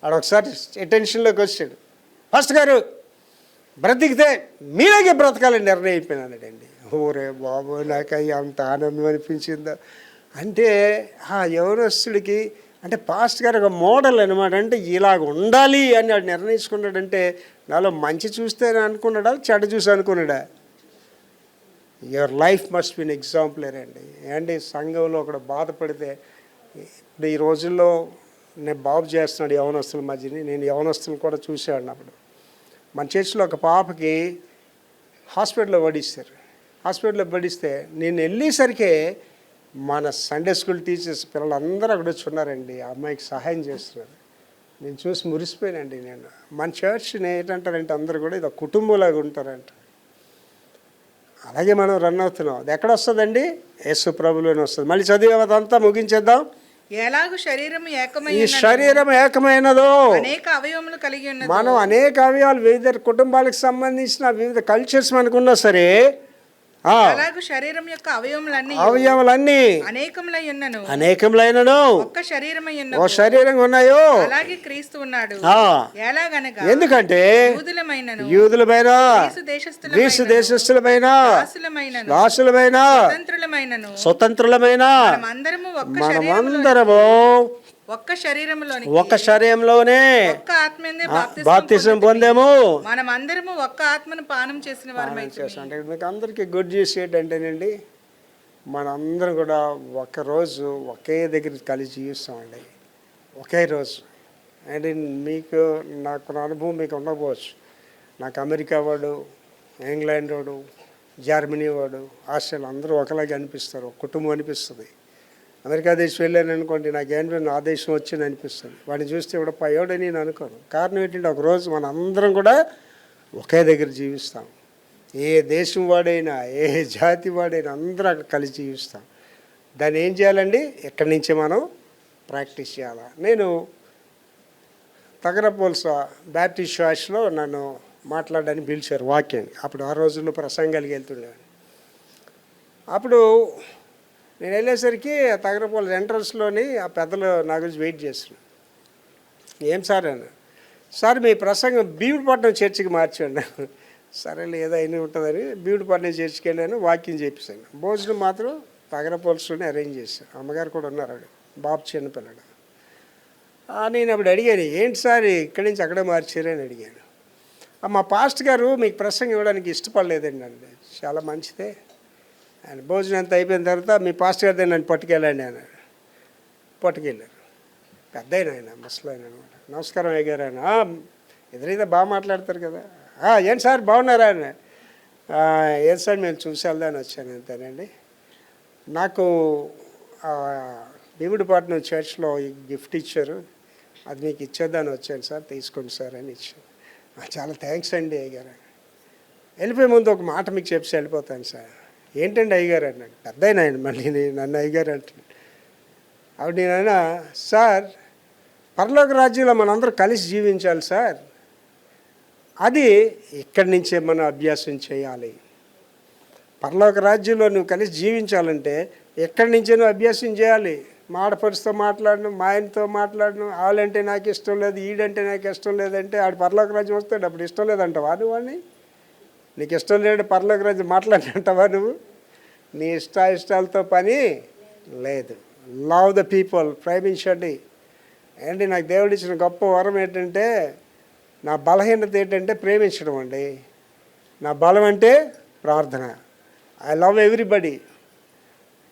ఆడు ఒకసారి అటెన్షన్లోకి వచ్చాడు. ఫస్ట్ గారు బ్రతికితే మీలాగే బ్రతకాలని నిర్ణయం అయిపోయినాడండి. ఓరే బాబు, నాకు అంత ఆనందం అనిపించిందో. అంటే ఆ యవనస్తుడికి, అంటే పాస్ట్ గారు ఒక మోడల్ అనమాట. అంటే ఇలాగ ఉండాలి అని వాడు నిర్ణయించుకున్నాడంటే నాలో మంచి చూస్తే అనుకున్నాడా, చెడ్డ చూసి అనుకున్నాడా? Your life must been exemplar అండి. అండి సంఘంలో ఒకడు బాధపడితే, ఇప్పుడు ఈ రోజుల్లో నేను బాబు చేస్తున్నాడు యవనస్తుల మధ్యని, నేను యవనస్తులు కూడా చూశాను. అప్పుడు మన చర్చిలో ఒక పాపకి హాస్పిటల్లో పడిస్తే నేను వెళ్ళేసరికి మన సండే స్కూల్ టీచర్స్ పిల్లలందరూ అక్కడ వచ్చి ఉన్నారండి. ఆ అమ్మాయికి సహాయం చేస్తున్నారు. నేను చూసి మురిసిపోయానండి. నేను మన చర్చ్ని ఏంటంటారంటే అందరూ కూడా ఇది ఒక కుటుంబంలాగా ఉంటారంట. అలాగే మనం రన్ అవుతున్నాం. అది ఎక్కడ వస్తుందండి? యేసు ప్రభులోనే వస్తుంది. మళ్ళీ చదివేదంతా ముగించేద్దాం. ఎలాగూ శరీరం ఏకమై ఈ శరీరం ఏకమైనదో, అనేక అవయవములు కలిగి ఉన్నది. మనం అనేక అవయవాలు, వివిధ కుటుంబాలకు సంబంధించిన వివిధ కల్చర్స్ మనకున్నా సరే, అలాగూ శరీరం యొక్క అవయవాలన్నీ అనేకములైనను ఒక్క శరీరమై ఉన్నది. ఓ శరీరంగా ఉన్నాయో అలాగే క్రీస్తు ఉన్నాడు. ఎలాగనగా ఎందుకంటే యూదులమైన, గ్రీసు దేశస్థులమైన, దాసులమైన, స్వతంత్రులమైన మనమందరము ఒక్క శరీరంలోనే బాప్తిసం పొందాము. మనమందరము ఒక్క ఆత్మను పానం చేసిన వారమై. అంటే మీకు అందరికీ గుడ్ న్యూస్ ఏంటంటేనండి, మనందరం కూడా ఒకరోజు ఒకే దగ్గర కలిసి జీవిస్తామండి. ఒకే రోజు. అంటే మీకు నాకు అనుభవం మీకు ఉండకపోవచ్చు. నాకు అమెరికా వాడు, ఇంగ్లాండ్ వాడు, జర్మనీ వాడు, ఆస్ట్రేలియా అందరూ ఒకలాగే అనిపిస్తారు. ఒక కుటుంబం అనిపిస్తుంది. అమెరికా దేశం వెళ్ళాను అనుకోండి, నాకేంటో నా దేశం వచ్చింది అనిపిస్తుంది. వాడిని చూస్తే కూడా పయోడని నేను అనుకోను. కారణం ఏంటంటే ఒకరోజు మన అందరం కూడా ఒకే దగ్గర జీవిస్తాం. ఏ దేశం వాడైనా, ఏ జాతి వాడైనా అందరూ అక్కడ కలిసి జీవిస్తాం. దాన్ని ఏం చేయాలండి? ఎక్కడి నుంచే మనం ప్రాక్టీస్ చేయాలి. నేను తగరపోల్స బ్యాప్టిస్ట్ చర్చ్లో నన్ను మాట్లాడడానికి పిలిచారు వాక్యాన్ని. అప్పుడు ఆ రోజుల్లో ప్రసంగాలకు వెళ్తుండేవాడిని. అప్పుడు నేను వెళ్ళేసరికి తగరపోల ఎంట్రన్స్లోని ఆ పెద్దలు నా గురించి వెయిట్ చేస్తున్నాను. ఏం సార్ అన్న, సార్ మీ ప్రసంగం బీవుడిపట్నం చర్చికి మార్చండి. సరే ఏదో అయినా ఉంటుందని బీవుడిపట్నం చర్చికి వెళ్ళాను, వాక్యం చేపిస్తాను. భోజనం మాత్రం తగరపోల్స్లోనే అరేంజ్ చేశాను. అమ్మగారు కూడా ఉన్నారు, బాబు చిన్నపిల్లడు. నేను అప్పుడు అడిగాను, ఏంటి సార్ ఇక్కడి నుంచి అక్కడే మార్చారని అడిగాను. మా పాస్టర్ గారు మీకు ప్రసంగం ఇవ్వడానికి ఇష్టపడలేదండి అండి. చాలా మంచిదే. ఆయన భోజనం అంతా అయిపోయిన తర్వాత మీ పాస్టర్ గారితో నన్ను పట్టుకెళ్ళండి ఆయన. పట్టుకెళ్ళారు. పెద్ద ఆయన ముసలాయన అనమాట. నమస్కారం అయ్యారు ఆయన. ఎదురైతే బాగా మాట్లాడతారు కదా. ఏంటి సార్ బాగున్నారా ఆయన? ఏది సార్ మేము చూసి వెళ్దాని వచ్చాను అంతేనండి. నాకు భీముడిపట్నం చర్చ్లో ఈ గిఫ్ట్ ఇచ్చారు, అది మీకు ఇచ్చేద్దాని వచ్చాను సార్, తీసుకోండి సార్ అని ఇచ్చాను. చాలా థ్యాంక్స్ అండి అయ్యారు. వెళ్ళిపోయే ముందు ఒక మాట మీకు చెప్పి వెళ్ళిపోతాను సార్. ఏంటండి అయ్యగారు అన్నాడు. పెద్ద ఆయన మళ్ళీ నన్ను అయ్యగారు అంటున్నాడు. అప్పుడు నేనైనా, సార్ పరలోక రాజ్యంలో మనందరూ కలిసి జీవించాలి సార్, అది ఇక్కడి నుంచే మనం అభ్యాసం చేయాలి. పరలోక రాజ్యంలో నువ్వు కలిసి జీవించాలంటే ఎక్కడి నుంచే నువ్వు అభ్యాసం చేయాలి. మా ఆడపడుచుతో మాట్లాడను, మా ఆయనతో మాట్లాడను, వాళ్ళంటే నాకు ఇష్టం లేదు, ఈడంటే నాకు ఇష్టం లేదంటే ఆడు పరలోక రాజ్యం వస్తాడు. అప్పుడు ఇష్టం లేదంటావా నువ్వు వాడిని? నీకు ఇష్టం లేడు పరలోక రాజ్యం మాట్లాడినంటావా నువ్వు? నీ ఇష్టాలతో పని లేదు. లవ్ ద పీపుల్, ప్రేమించండి. అండి నాకు దేవుడు ఇచ్చిన గొప్ప వరం ఏంటంటే, నా బలహీనత ఏంటంటే ప్రేమించడం అండి. నా బలం అంటే ప్రార్థన. I love everybody.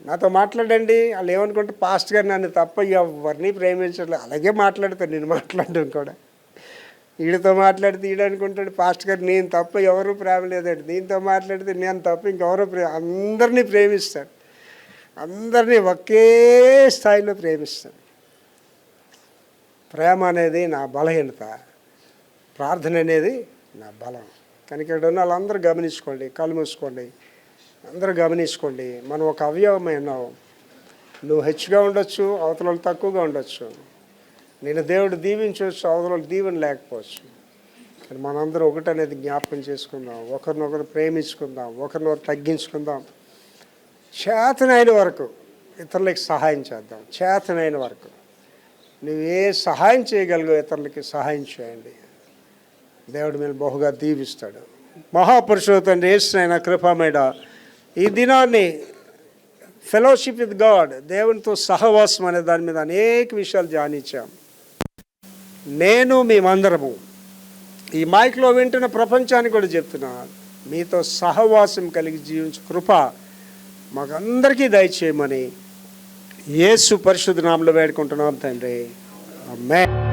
నాతో మాట్లాడండి. వాళ్ళు ఏమనుకుంటే పాస్ట్ గారు నన్ను తప్ప ఎవరిని ప్రేమించట్లేదు. అలాగే మాట్లాడతాను నేను. మాట్లాడడం కూడా వీడితో మాట్లాడితే వీడు అనుకుంటాడు పాస్ట్ గారు నేను తప్ప ఎవరు ప్రేమ లేదండి, దీంతో మాట్లాడితే నేను తప్ప ఇంకెవరో అందరినీ ప్రేమిస్తాడు. అందరినీ ఒకే స్థాయిలో ప్రేమిస్తాడు. ప్రేమ అనేది నా బలహీనత, ప్రార్థన అనేది నా బలం. కనుక ఇక్కడ ఉన్న వాళ్ళందరూ గమనించుకోండి, కళ్ళు మూసుకోండి, అందరూ గమనించుకోండి. మనం ఒక అవయవమైన, నువ్వు హెచ్చుగా ఉండొచ్చు, అవతల తక్కువగా ఉండొచ్చు, నేను దేవుడు దీవించవచ్చు, అవతల దీవెన లేకపోవచ్చు. కానీ మనందరం ఒకటనేది జ్ఞాపకం చేసుకుందాం, ఒకరినొకరు ప్రేమించుకుందాం, ఒకరినొకరు తగ్గించుకుందాం. చేతనైన వరకు ఇతరులకి సహాయం చేద్దాం. చేతనైన వరకు నువ్వు ఏ సహాయం చేయగలిగో ఇతరులకి సహాయం చేయండి. దేవుడు మీరు బహుగా దీవిస్తాడు. మహాపురుషోత్తండి యేసునైన కృపమేడ ఈ దినాన్ని ఫెలోషిప్ విత్ గాడ్, దేవునితో సహవాసం అనే దాని మీద అనేక విషయాలు ధ్యానించాం. నేను మేమందరము ఈ మైక్లో వింటున్న ప్రపంచానికి కూడా చెప్తున్నా, మీతో సహవాసం కలిగి జీవించు కృప మాకందరికీ దయచేయమని యేసు పరిశుద్ధ నామములో వేడుకుంటున్నాం తండ్రి. ఆమేన్.